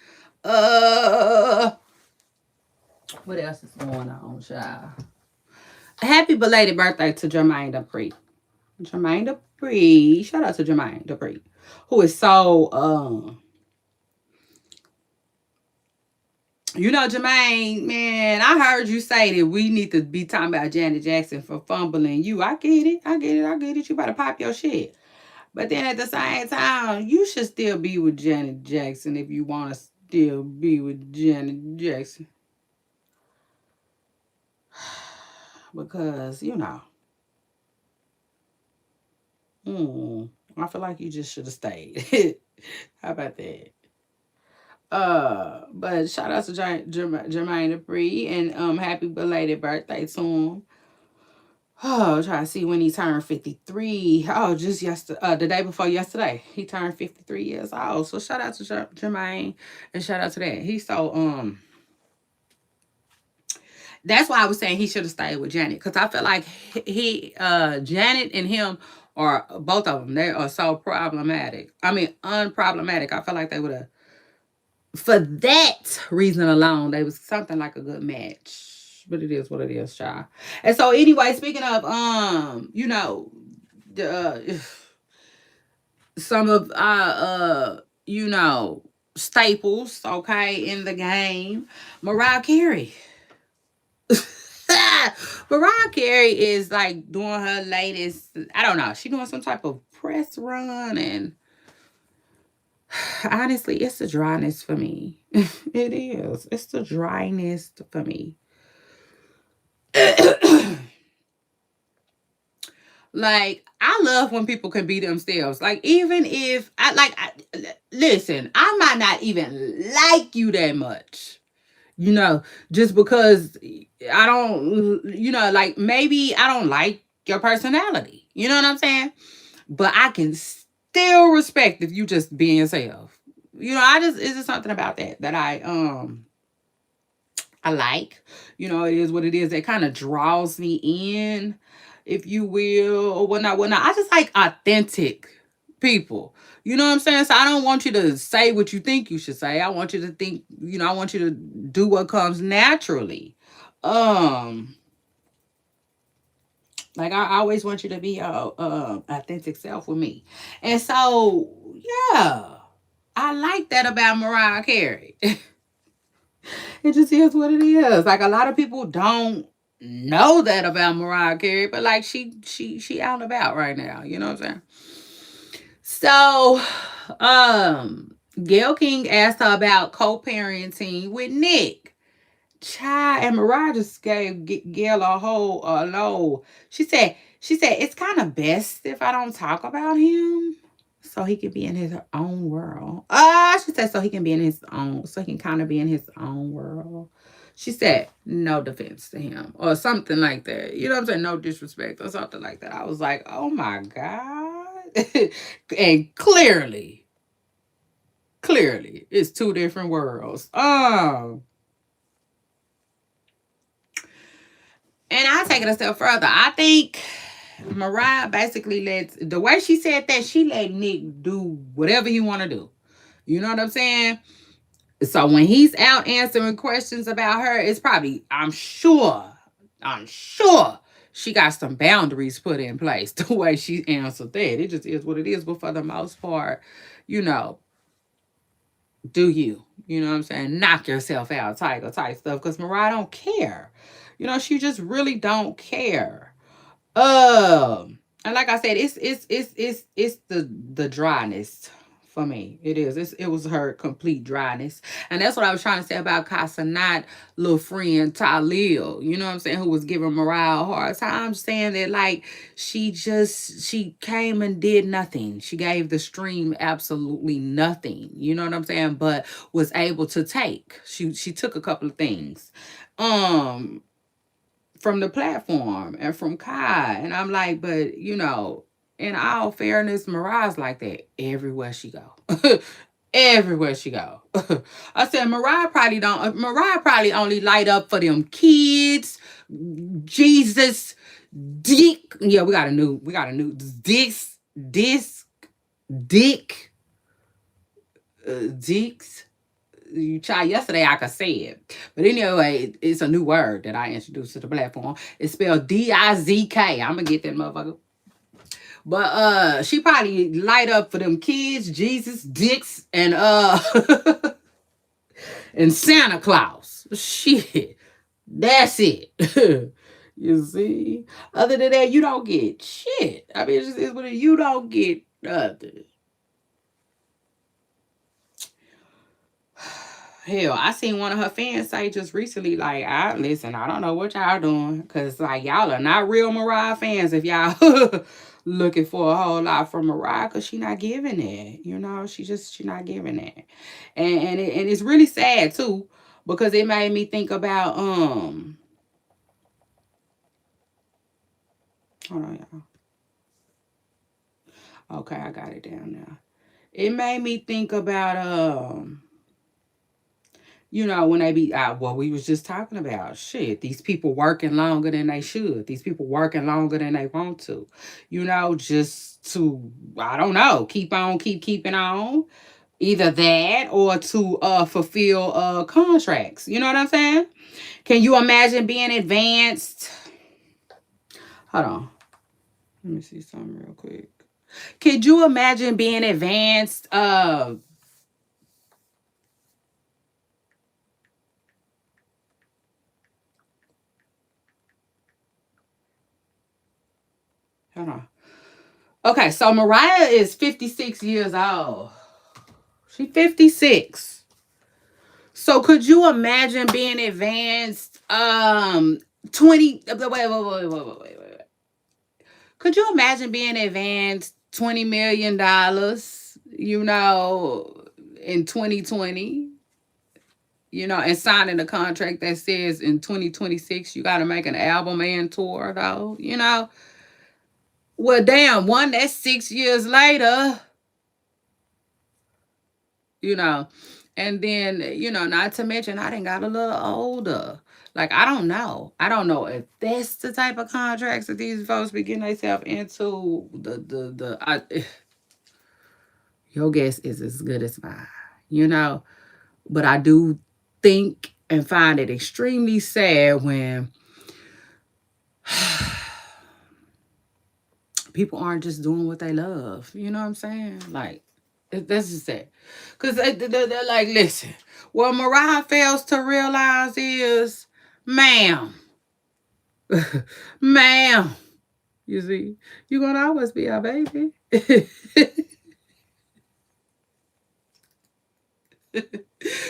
[SPEAKER 1] What else is going on, child? Happy belated birthday to Jermaine Dupree. Jermaine Dupree. Shout out to Jermaine Dupree, who is so Jermaine, man, I heard you say that we need to be talking about Janet Jackson for fumbling you. I get it. You better pop your shit. But then at the same time, you should still be with Janet Jackson if you want to still be with Janet Jackson. Because, I feel like you just should have stayed. How about that? But shout out to Jermaine Dupree and happy belated birthday to him. Oh, trying to see when he turned 53. Oh, just yesterday, the day before yesterday, he turned 53 years old. So shout out to Jermaine and shout out to that. He's so that's why I was saying he should have stayed with Janet, because I feel like Janet and him, or both of them, they are so problematic. I mean, unproblematic. I feel like they would have, for that reason alone, they was something like a good match. But it is what it is, child. And so anyway, speaking of the some of our staples, okay, in the game, Mariah Carey. Mariah Carey is like doing her latest, I don't know, she doing some type of press run, and honestly, it's the dryness for me. It is. It's the dryness for me. Like, I love when people can be themselves. Like, even if listen, I might not even like you that much. Just because I don't, like, maybe I don't like your personality. You know what I'm saying? But I can still respect if you just being yourself. It's just something about that I like. It is what it is. It kind of draws me in, if you will, or whatnot. I just like authentic people. You know what I'm saying? So I don't want you to say what you think you should say. I want you to think, I want you to do what comes naturally. Like, I always want you to be your authentic self with me. And so, yeah, I like that about Mariah Carey. It just is what it is. Like, a lot of people don't know that about Mariah Carey, but like she out and about right now. You know what I'm saying? So, Gayle King asked her about co-parenting with Nick. Child, and Mariah just gave Gayle a whole load. She said it's kind of best if I don't talk about him, so he can be in his own world. She said so he can be in his own, so he can kind of be in his own world. She said no defense to him or something like that. You know what I'm saying? No disrespect or something like that. I was like, oh my God. And clearly, it's two different worlds. And I take it a step further. I think Mariah basically lets, the way she said that, she let Nick do whatever he want to do. You know what I'm saying? So when he's out answering questions about her, it's probably, I'm sure she got some boundaries put in place the way she answered that. It just is what it is. But for the most part, you know, do you? You know what I'm saying? Knock yourself out, type stuff. Because Mariah don't care. You know, she just really don't care. And like I said, it's the dryness for me. It is. It was her complete dryness, and that's what I was trying to say about Casa, not little friend Talil. You know what I'm saying? Who was giving Mariah a hard time, saying that like she came and did nothing. She gave the stream absolutely nothing. You know what I'm saying? But was able to take. She took a couple of things. From the platform and from Kai. And I'm like, but you know, in all fairness, Mariah's like that everywhere she go. Everywhere she go. I said Mariah probably only light up for them kids, Jesus, Dick. Yeah, we got a new Dick, Dicks. You try yesterday, I could say it. But anyway, it's a new word that I introduced to the platform. It's spelled Dizk. I'm gonna get that motherfucker. But she probably light up for them kids, Jesus, dicks, and and Santa Claus. Shit. That's it. You see? Other than that, you don't get shit. I mean, it's what you don't get nothing. Hell, I seen one of her fans say just recently, like, I listen, I don't know what y'all doing. Cause like y'all are not real Mariah fans if y'all looking for a whole lot from Mariah, cause she not giving it. You know, she not giving it. And it's really sad too, because it made me think about hold on, y'all. Okay, I got it down now. It made me think about you know, when they be what we was just talking about, shit, these people working longer than they should. These people working longer than they want to. You know, just to, I don't know, keeping on. Either that or to fulfill contracts. You know what I'm saying? Can you imagine being advanced? Hold on. Let me see something real quick. Could you imagine being advanced hold on. Okay, so Mariah is 56 years old. She 56. So could you imagine being advanced 20 wait. Could you imagine being advanced $20 million, you know, in 2020? You know, and signing a contract that says in 2026 you gotta make an album and tour though, you know? Well damn, one that's 6 years later, you know. And then, you know, not to mention I done got a little older. Like, I don't know. I don't know if that's the type of contracts that these folks be getting themselves into. Your guess is as good as mine, you know. But I do think and find it extremely sad when people aren't just doing what they love. You know what I'm saying? Like, that's just it. Because they're like, listen, what Mariah fails to realize is, ma'am, ma'am, you see, you're going to always be our baby.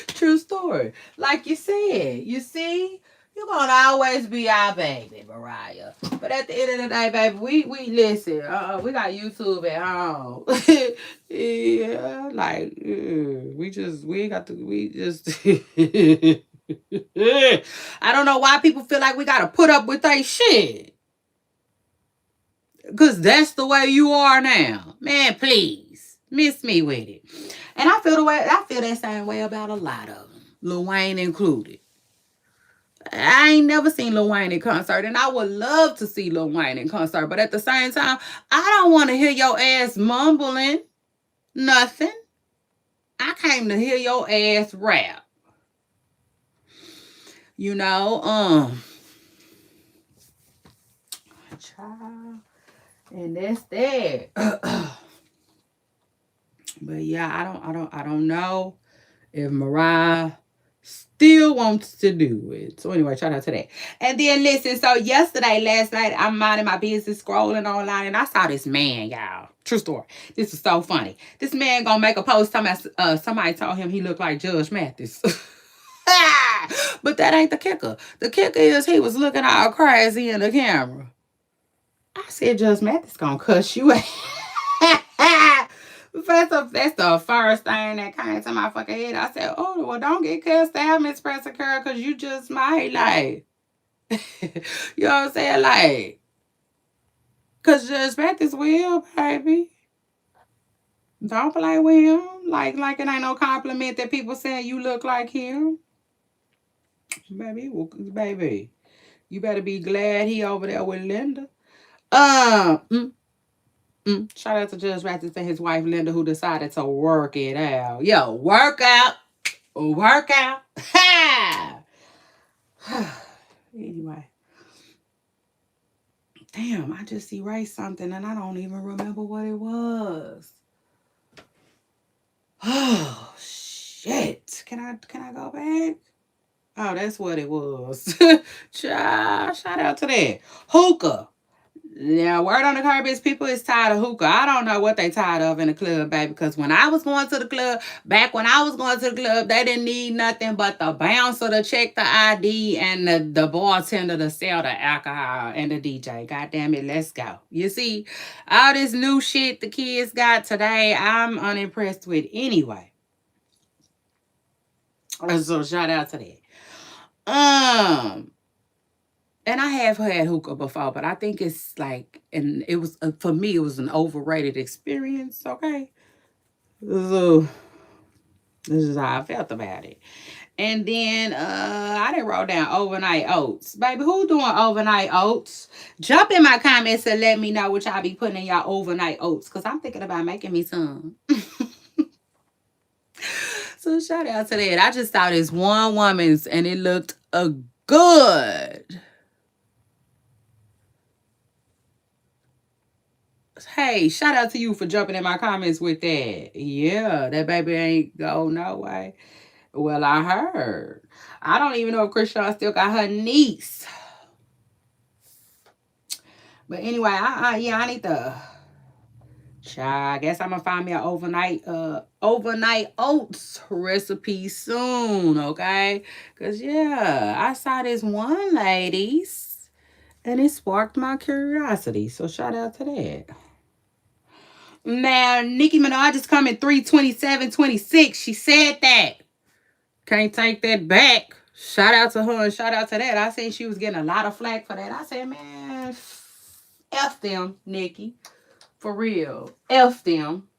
[SPEAKER 1] True story. Like you said, you see, you're gonna always be our baby, Mariah. But at the end of the day, baby, we listen. We got YouTube at home. Yeah, like we ain't got to. We just. I don't know why people feel like we gotta put up with that shit. Cause that's the way you are now, man. Please, miss me with it. And I feel that same way about a lot of them, Lil Wayne included. I ain't never seen Lil Wayne in concert, and I would love to see Lil Wayne in concert. But at the same time, I don't want to hear your ass mumbling nothing. I came to hear your ass rap. You know, child, and that's that. But yeah, I don't know if Mariah still wants to do it. So anyway, shout out to that. And then listen, so last night, I'm minding my business scrolling online and I saw this man, y'all. True story. This is so funny. This man gonna make a post talking about somebody told him he looked like Judge Mathis. But that ain't the kicker. The kicker is he was looking all crazy in the camera. I said Judge Mathis gonna cuss you out. That's the first thing that came to my fucking head. I said, oh, well, don't get cussed out, Miss Preston Curl, because you just might, like, you know what I'm saying? Like, because Judge Mathis will, baby. Don't play with him. Like it ain't no compliment that people saying you look like him. Baby, you better be glad he over there with Linda. Um, mm, Shout out to Judge Mathis and his wife Linda who decided to work it out. Yo, work out. Work out. Ha! Anyway. Damn, I just erased something and I don't even remember what it was. Oh shit. Can I go back? Oh, that's what it was. Shout out to that. Hookah. Yeah, word on the curb is people is tired of hookah. I don't know what they tired of in the club, baby. Because when I was going to the club, back when I was going to the club, they didn't need nothing but the bouncer to check the ID and the bartender to sell the alcohol and the DJ. God damn it, let's go. You see, all this new shit the kids got today, I'm unimpressed with anyway. So shout out to that. And I have had hookah before, but I think it's like, and it was for me, it was an overrated experience. Okay, so this is how I felt about it. And then I didn't wrote down overnight oats, baby. Who doing overnight oats? Jump in my comments and let me know what y'all be putting in y'all overnight oats, cause I'm thinking about making me some. So shout out to that. I just saw this one woman's, and it looked good. Hey, shout out to you for jumping in my comments with that. Yeah, that baby ain't go no way. Well, I heard. I don't even know if Chrisean still got her niece. But anyway, I need to. Child, I guess I'm gonna find me an overnight oats recipe soon, okay? Cause yeah, I saw this one ladies, and it sparked my curiosity. So shout out to that. Now, Nicki Minaj is coming 3/27/26. She said that. Can't take that back. Shout out to her and shout out to that. I seen she was getting a lot of flack for that. I said, man, F them, Nicki. For real. F them.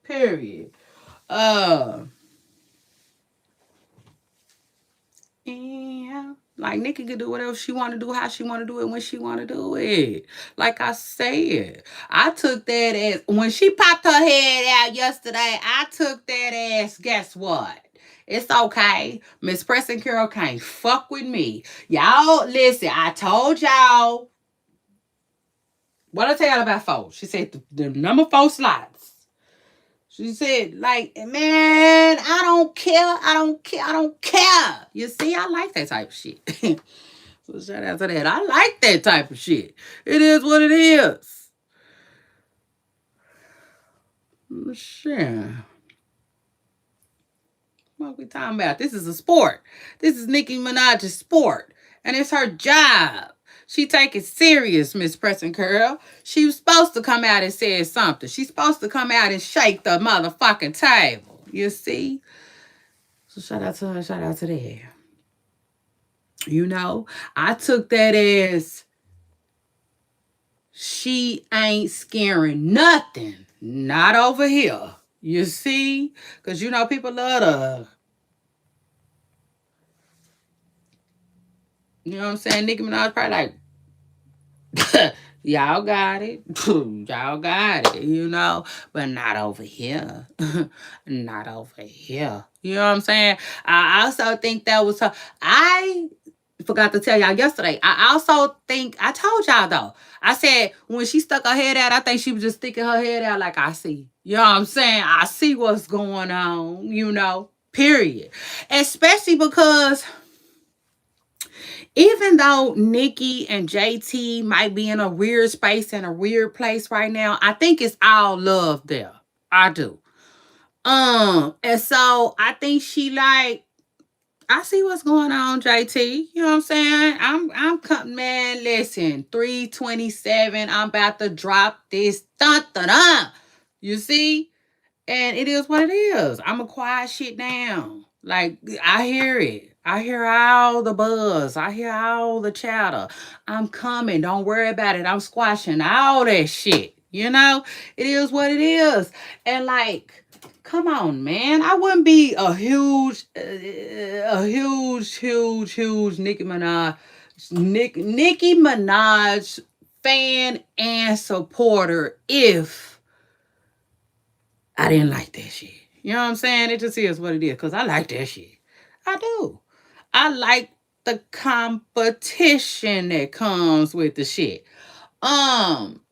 [SPEAKER 1] Period. Yeah. Like Nicki could do whatever she want to do, how she want to do it, when she want to do it. Like I said, I took that as when she popped her head out yesterday. I took that as guess what? It's okay. Miss Preston Carol can't fuck with me. Y'all, listen. I told y'all what I tell y'all about four. She said the number 4 slots. She said, like, man, I don't care. I don't care. I don't care. You see, I like that type of shit. So shout out to that. I like that type of shit. It is what it is. Sure. What we talking about? This is a sport. This is Nicki Minaj's sport. And it's her job. She take it serious, Miss Preston Curl. She was supposed to come out and say something. She's supposed to come out and shake the motherfucking table. You see? So shout out to her, shout out to that. You know, I took that as she ain't scaring nothing. Not over here. You see? Because you know people love to You know what I'm saying? Nicki Minaj probably like, y'all got it. Y'all got it, you know, but not over here. Not over here. You know what I'm saying? I also think that was her. I forgot to tell y'all yesterday. I also think, I told y'all though, I said when she stuck her head out, I think she was just sticking her head out like, I see. You know what I'm saying? I see what's going on, you know, period. Especially because even though Nikki and JT might be in a weird space and a weird place right now, I think it's all love there. I do. And so I think she like, I see what's going on, JT. You know what I'm saying? I'm coming, man. Listen, 327. I'm about to drop this. Dun, dun, dun. You see? And it is what it is. I'ma quiet shit down. Like, I hear it. I hear all the buzz. I hear all the chatter. I'm coming. Don't worry about it. I'm squashing all that shit. You know? It is what it is. And like, come on, man. I wouldn't be a huge Nicki Minaj fan and supporter if I didn't like that shit. You know what I'm saying? It just is what it is. Because I like that shit. I do. I like the competition that comes with the shit. Um,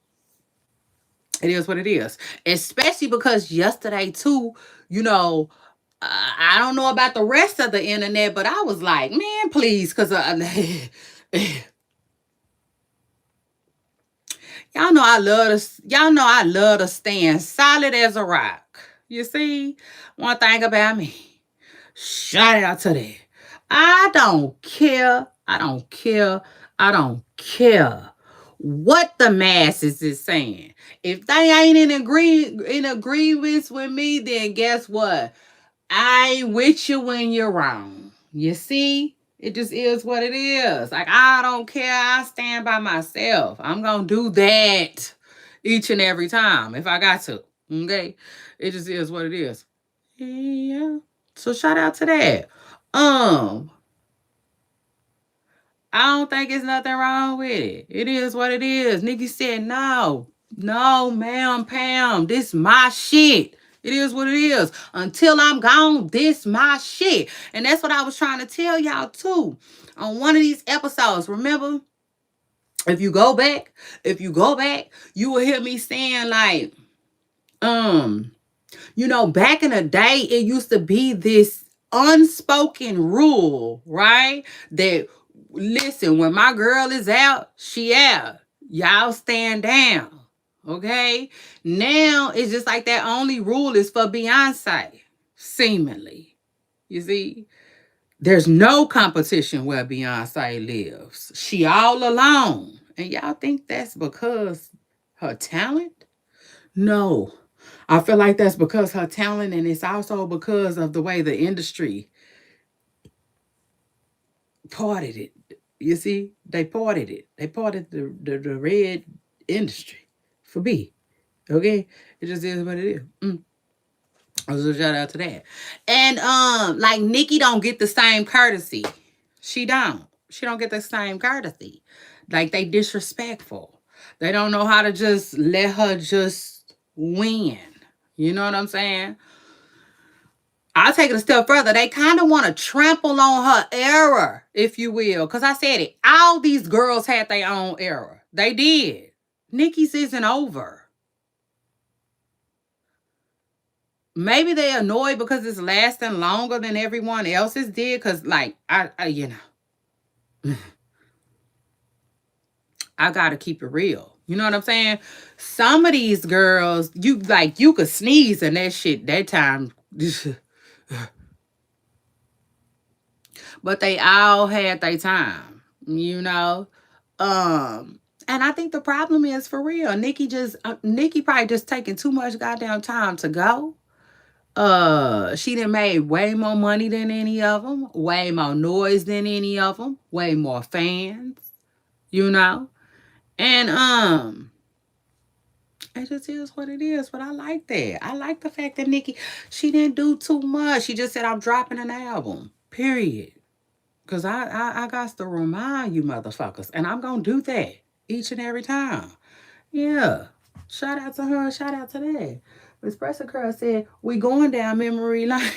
[SPEAKER 1] it is what it is. Especially because yesterday too, you know, I don't know about the rest of the internet, but I was like, man, please, because y'all know I love to stand solid as a rock. You see, one thing about me. Shout out to that. I don't care. I don't care. I don't care what the masses is saying. If they ain't in agreements with me, then guess what? I ain't with you when you're wrong. You see? It just is what it is. Like, I don't care. I stand by myself. I'm going to do that each and every time if I got to. Okay? It just is what it is. Yeah. So shout out to that. Um, I don't think it's nothing wrong with it. It is what it is. Nikki said, no, no, ma'am, Pam, this my shit. It is what it is. Until I'm gone, this my shit. And that's what I was trying to tell y'all too. On one of these episodes, remember, if you go back, you will hear me saying like, um, back in the day, it used to be this unspoken rule, right? That, listen, when my girl is out, she out. Y'all stand down. Okay? Now it's just like that only rule is for Beyonce, seemingly. You see? There's no competition where Beyonce lives. She all alone. And y'all think that's because her talent? No. I feel like that's because her talent, and it's also because of the way the industry parted it. You see, they parted it. They parted the red industry for B. Okay, it just is what it is. So shout out to that. And like Nikki don't get the same courtesy. She don't. She don't get the same courtesy. Like they disrespectful. They don't know how to just let her just win. You know what I'm saying? I'll take it a step further. They kind of want to trample on her error, if you will. Because I said it. All these girls had their own error. They did. Nikki's isn't over. Maybe they annoyed because it's lasting longer than everyone else's did. Because, like, I got to keep it real. You know what I'm saying? Some of these girls, you could sneeze and that shit, that time. But they all had their time, you know. And I think the problem is for real. Nikki probably just taking too much goddamn time to go. She done made way more money than any of them, way more noise than any of them, way more fans, you know. And it just is what it is. But I like that. I like the fact that Nikki, she didn't do too much. She just said, I'm dropping an album. Period. Because I got to remind you motherfuckers. And I'm going to do that each and every time. Yeah. Shout out to her. Shout out to that. Miss Pressa Curl said, we going down memory lane.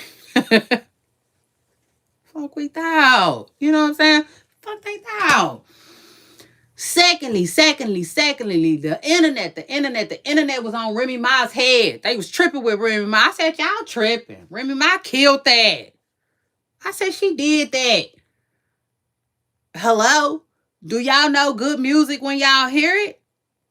[SPEAKER 1] Fuck we thought. You know what I'm saying? Fuck they thought. Secondly, the internet was on Remy Ma's head. They was tripping with Remy Ma. I said, y'all tripping. Remy Ma killed that. I said, she did that. Hello? Do y'all know good music when y'all hear it?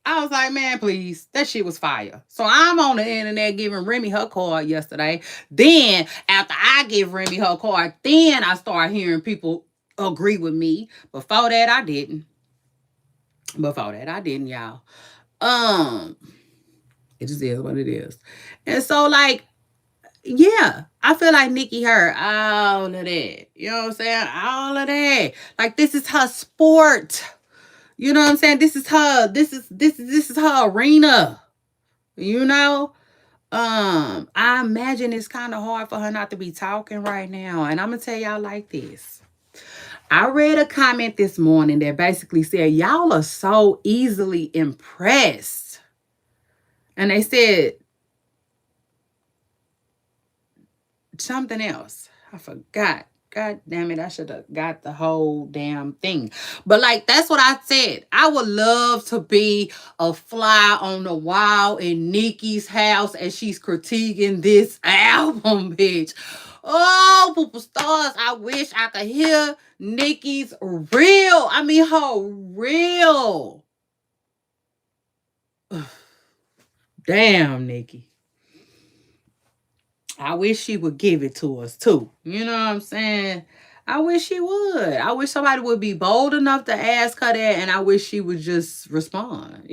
[SPEAKER 1] I was like, man, please. That shit was fire. So I'm on the internet giving Remy her card yesterday. Then, after I give Remy her card, then I start hearing people agree with me. Before that, I didn't. Y'all. It just is what it is. And so, like, yeah, I feel like Nikki heard all of that. You know what I'm saying? All of that. Like, this is her sport. You know what I'm saying? This is her. This is her arena. You know? I imagine it's kind of hard for her not to be talking right now. And I'm gonna tell y'all like this. I read a comment this morning that basically said, y'all are so easily impressed. And they said something else. I forgot. God damn it. I should have got the whole damn thing. But like, that's what I said. I would love to be a fly on the wall in Nikki's house as she's critiquing this album, bitch. Oh, Poopa Stars, I wish I could hear Nikki's her real. Damn, Nikki. I wish she would give it to us too. You know what I'm saying? I wish she would. I wish somebody would be bold enough to ask her that, and I wish she would just respond.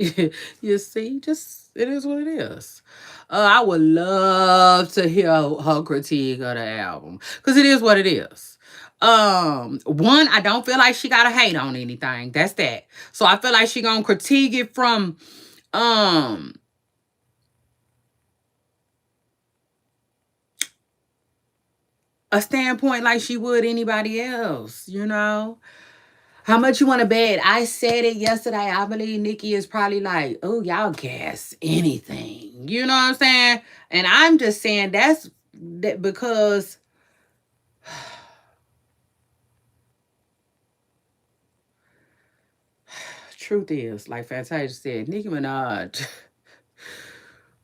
[SPEAKER 1] You see, just it is what it is. I would love to hear her critique of the album because it is what it is. One, I don't feel like she gotta hate on anything. That's that. So I feel like she gonna critique it from a standpoint like she would anybody else, you know? How much you want to bet? I said it yesterday. I believe Nikki is probably like, oh, y'all gas anything. You know what I'm saying? And I'm just saying that because truth is, like Fantasia said, Nicki Minaj,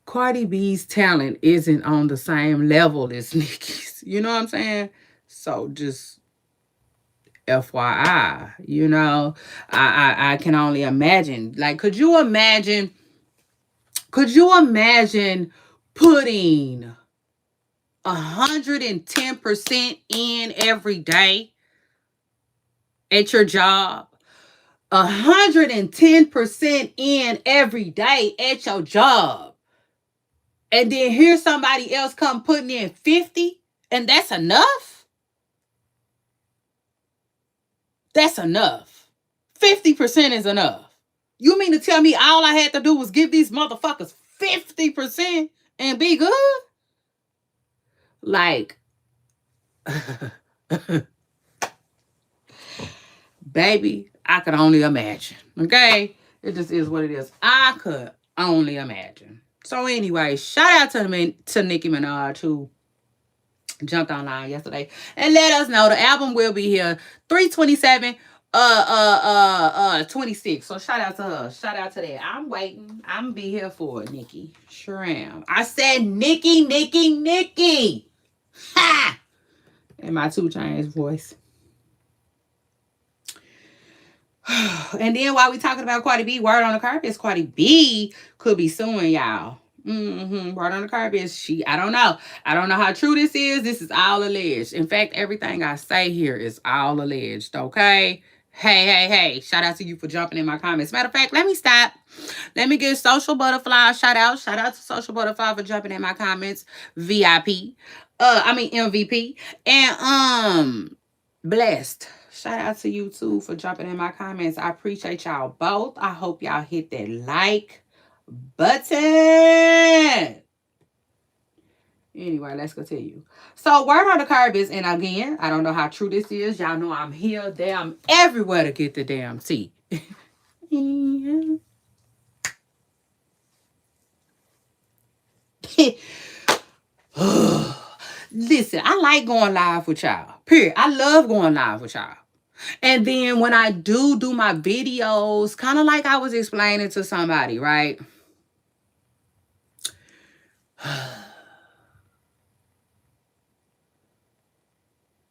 [SPEAKER 1] Cardi B's talent isn't on the same level as Nicki's. You know what I'm saying? So just FYI, you know, I can only imagine. Like, could you imagine putting 110% in every day at your job? 110% in every day at your job. And then hear somebody else come putting in 50, and that's enough? That's enough. 50% is enough. You mean to tell me all I had to do was give these motherfuckers 50% and be good? Like, baby, I could only imagine. Okay? It just is what it is. I could only imagine. So anyway, shout out to Nicki Minaj, who jumped online yesterday and let us know the album will be here 3/27 26. So shout out to her. Shout out to that. I'm waiting. I'm gonna be here for it, Nikki. Sure am. I said Nikki. Ha! In my 2 Chainz voice. And then while we talking about Cardi B, word on the carpet is Cardi B could be suing y'all. Word on the carpet is I don't know. I don't know how true this is. This is all alleged. In fact, everything I say here is all alleged, okay? Hey. Shout out to you for jumping in my comments. Matter of fact, let me stop. Let me give Social Butterfly a shout out. Shout out to Social Butterfly for jumping in my comments. VIP. MVP. And Blessed. Shout out to you too for jumping in my comments. I appreciate y'all both. I hope y'all hit that like button. Anyway, let's continue. So, word on the curb is, and again, I don't know how true this is. Y'all know I'm here, there, I'm everywhere to get the damn tea. Listen, I like going live with y'all. Period. I love going live with y'all. And then when I do my videos, kind of like I was explaining to somebody, right?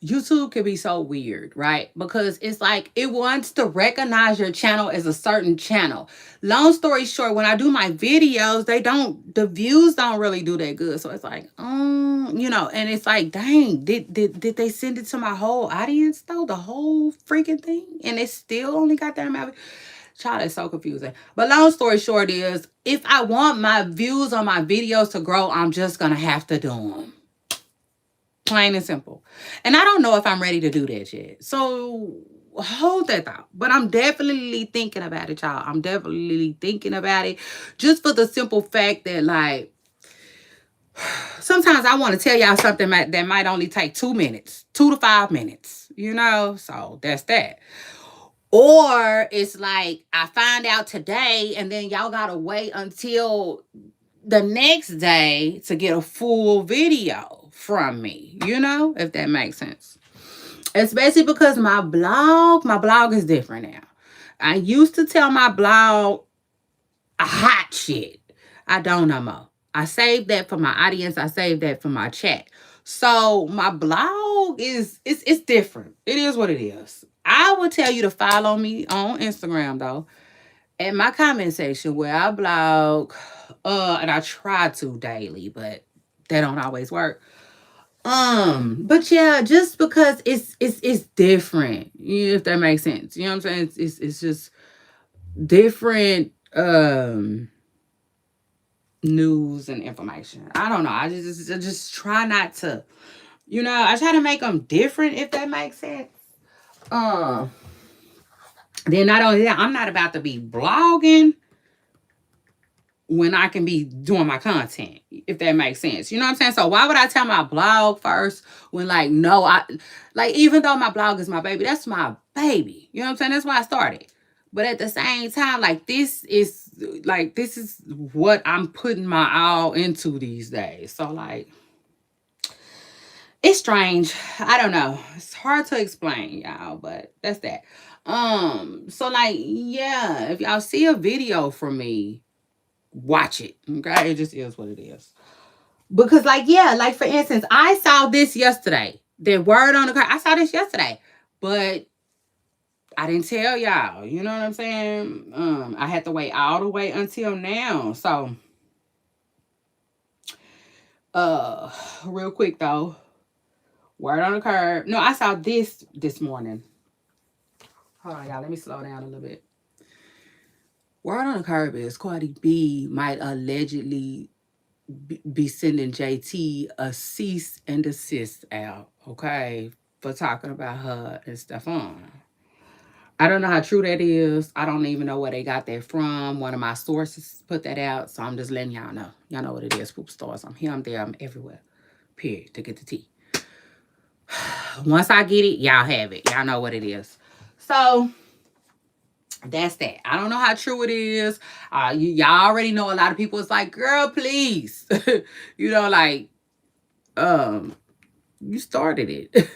[SPEAKER 1] YouTube can be so weird, right? Because it's like it wants to recognize your channel as a certain channel. Long story short, when I do my videos, the views don't really do that good. So it's like, and it's like, dang, did they send it to my whole audience though? The whole freaking thing? And it still only got that amount. Child, it's so confusing. But long story short is, if I want my views on my videos to grow, I'm just gonna have to do them. Plain and simple. And I don't know if I'm ready to do that yet. So hold that thought. But I'm definitely thinking about it, y'all. I'm definitely thinking about it. Just for the simple fact that, like, sometimes I want to tell y'all something that might only take 2 minutes, 2 to 5 minutes, So that's that. Or it's like I find out today and then y'all got to wait until the next day to get a full video from me, if that makes sense. Especially because my blog is different now. I used to tell my blog a hot shit. I don't no more. I saved that for my audience. I saved that for my chat. So my blog it's different. It is what it is. I will tell you to follow me on Instagram though. In my comment section where I blog, and I try to daily, but that don't always work. But yeah, just because it's different, if that makes sense. You know what I'm saying? It's just different news and information. I don't know. I just try not to, I try to make them different, if that makes sense. Um, then not only that, I'm not about to be blogging when I can be doing my content, if that makes sense. You know what I'm saying? So why would I tell my blog first when even though my blog is my baby, that's my baby. You know what I'm saying? That's why I started. But at the same time, this is what I'm putting my all into these days. So it's strange. I don't know. It's hard to explain, y'all, but that's that. So yeah, if y'all see a video from me, watch it. Okay, it just is what it is. Because for instance, I saw this yesterday. The word on the card. I saw this yesterday, but I didn't tell y'all. You know what I'm saying? I had to wait all the way until now. So, real quick though, word on the curb. No, I saw this morning. Hold on, y'all. Let me slow down a little bit. Word on the curb is Cardi B might allegedly be sending JT a cease and desist out, okay, for talking about her and Stefan. I don't know how true that is. I don't even know where they got that from. One of my sources put that out, so I'm just letting y'all know. Y'all know what it is, poop stars. I'm here, I'm there, I'm everywhere. Period. To get the tea. Once I get it, y'all have it. Y'all know what it is. So that's that. I don't know how true it is. Y'all already know a lot of people. It's like, girl, please, you started it.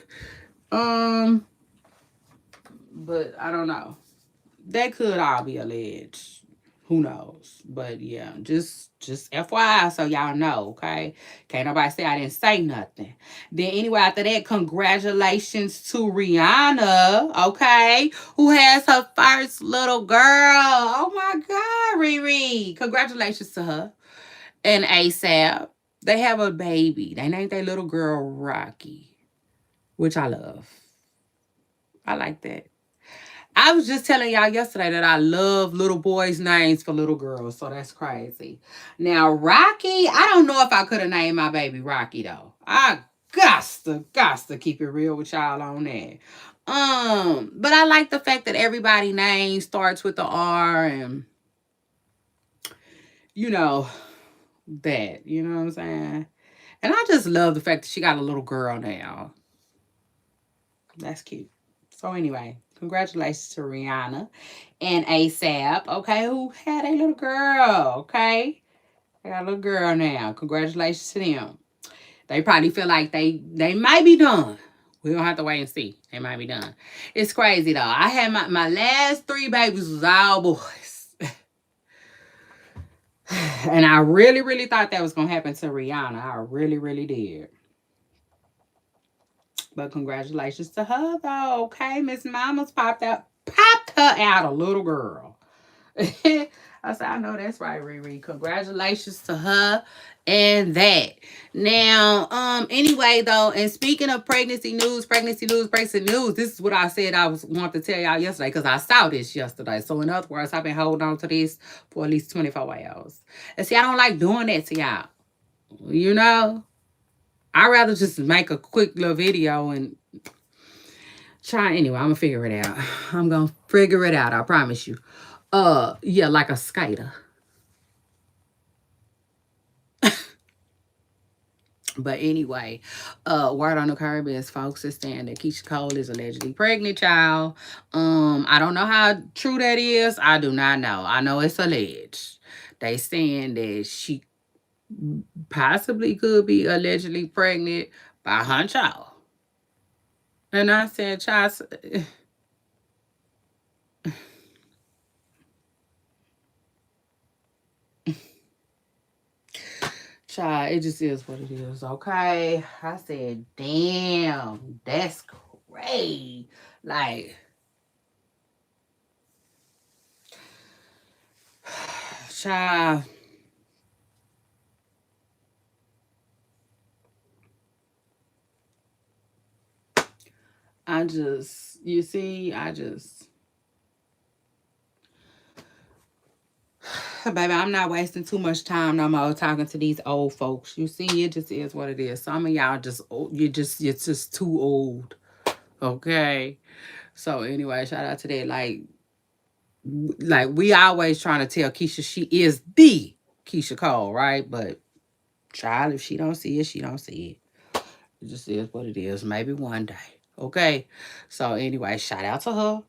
[SPEAKER 1] But I don't know. That could all be alleged. Who knows? But yeah, just FYI so y'all know, okay? Can't nobody say I didn't say nothing. Then anyway, after that, congratulations to Rihanna, okay? Who has her first little girl. Oh my God, Riri. Congratulations to her. And ASAP. They have a baby. They named their little girl Rocky, which I love. I like that. I was just telling y'all yesterday that I love little boys' names for little girls, so that's crazy. Now, Rocky, I don't know if I could have named my baby Rocky, though. I got to keep it real with y'all on that. But I like the fact that everybody's name starts with the R and, you know, that. You know what I'm saying? And I just love the fact that she got a little girl now. That's cute. So anyway, congratulations to Rihanna and ASAP, okay, who had a little girl, okay? They got a little girl now. Congratulations to them. They probably feel like they might be done. We don't have to wait and see. They might be done. It's crazy though. I had my last 3 babies was all boys. And I really, really thought that was gonna happen to Rihanna. I really, really did. But congratulations to her though. Okay, Miss Mama's popped her out a little girl. I said, I know that's right, Riri. Congratulations to her and that. Now, anyway, though, and speaking of pregnancy news, this is what I said I was want to tell y'all yesterday because I saw this yesterday. So, in other words, I've been holding on to this for at least 24 hours. And see, I don't like doing that to y'all. You know, I'd rather just make a quick little video and try anyway. I'm gonna figure it out. I'm gonna figure it out, I promise you. Yeah, like a skater. But anyway, word on the curb is folks is saying that Keisha Cole is allegedly pregnant, child. I don't know how true that is. I do not know. I know it's alleged. They saying that she possibly could be allegedly pregnant by her child. And I said, child, child, it just is what it is, okay? I said, damn, that's great. Like, child, you see, baby, I'm not wasting too much time no more talking to these old folks. You see, it just is what it is. Some of y'all you're just too old. Okay. So anyway, shout out to that. Like we always trying to tell Keisha she is the Keisha Cole, right? But child, if she don't see it, she don't see it. It just is what it is. Maybe one day. Okay. So anyway, shout out to her.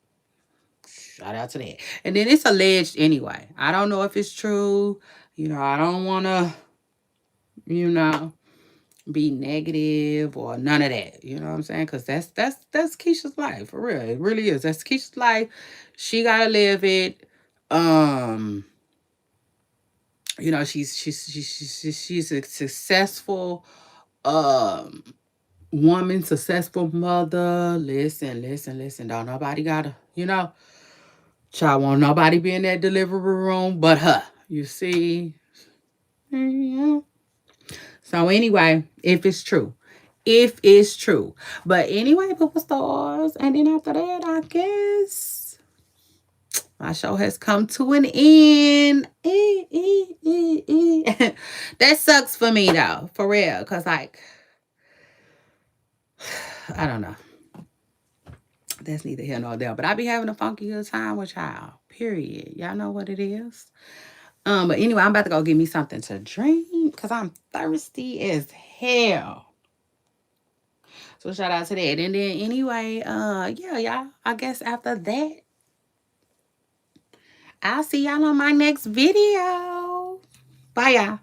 [SPEAKER 1] Shout out to that. And then it's alleged anyway. I don't know if it's true. I don't want to, you know, be negative or none of that. You know what I'm saying? Because that's Keisha's life for real. It really is. That's Keisha's life. She gotta live it. Um, she's a successful um woman, successful mother. Listen. Don't nobody gotta, child won't nobody be in that delivery room but her. You see? Yeah. So anyway, if it's true. If it's true. But anyway, Papa Stars. And then after that, I guess my show has come to an end. That sucks for me though. For real. Because like, I don't know. That's neither here nor there. But I be having a funky good time with y'all. Period. Y'all know what it is. But anyway, I'm about to go get me something to drink because I'm thirsty as hell. So shout out to that. And then anyway, yeah, y'all. I guess after that, I'll see y'all on my next video. Bye, y'all.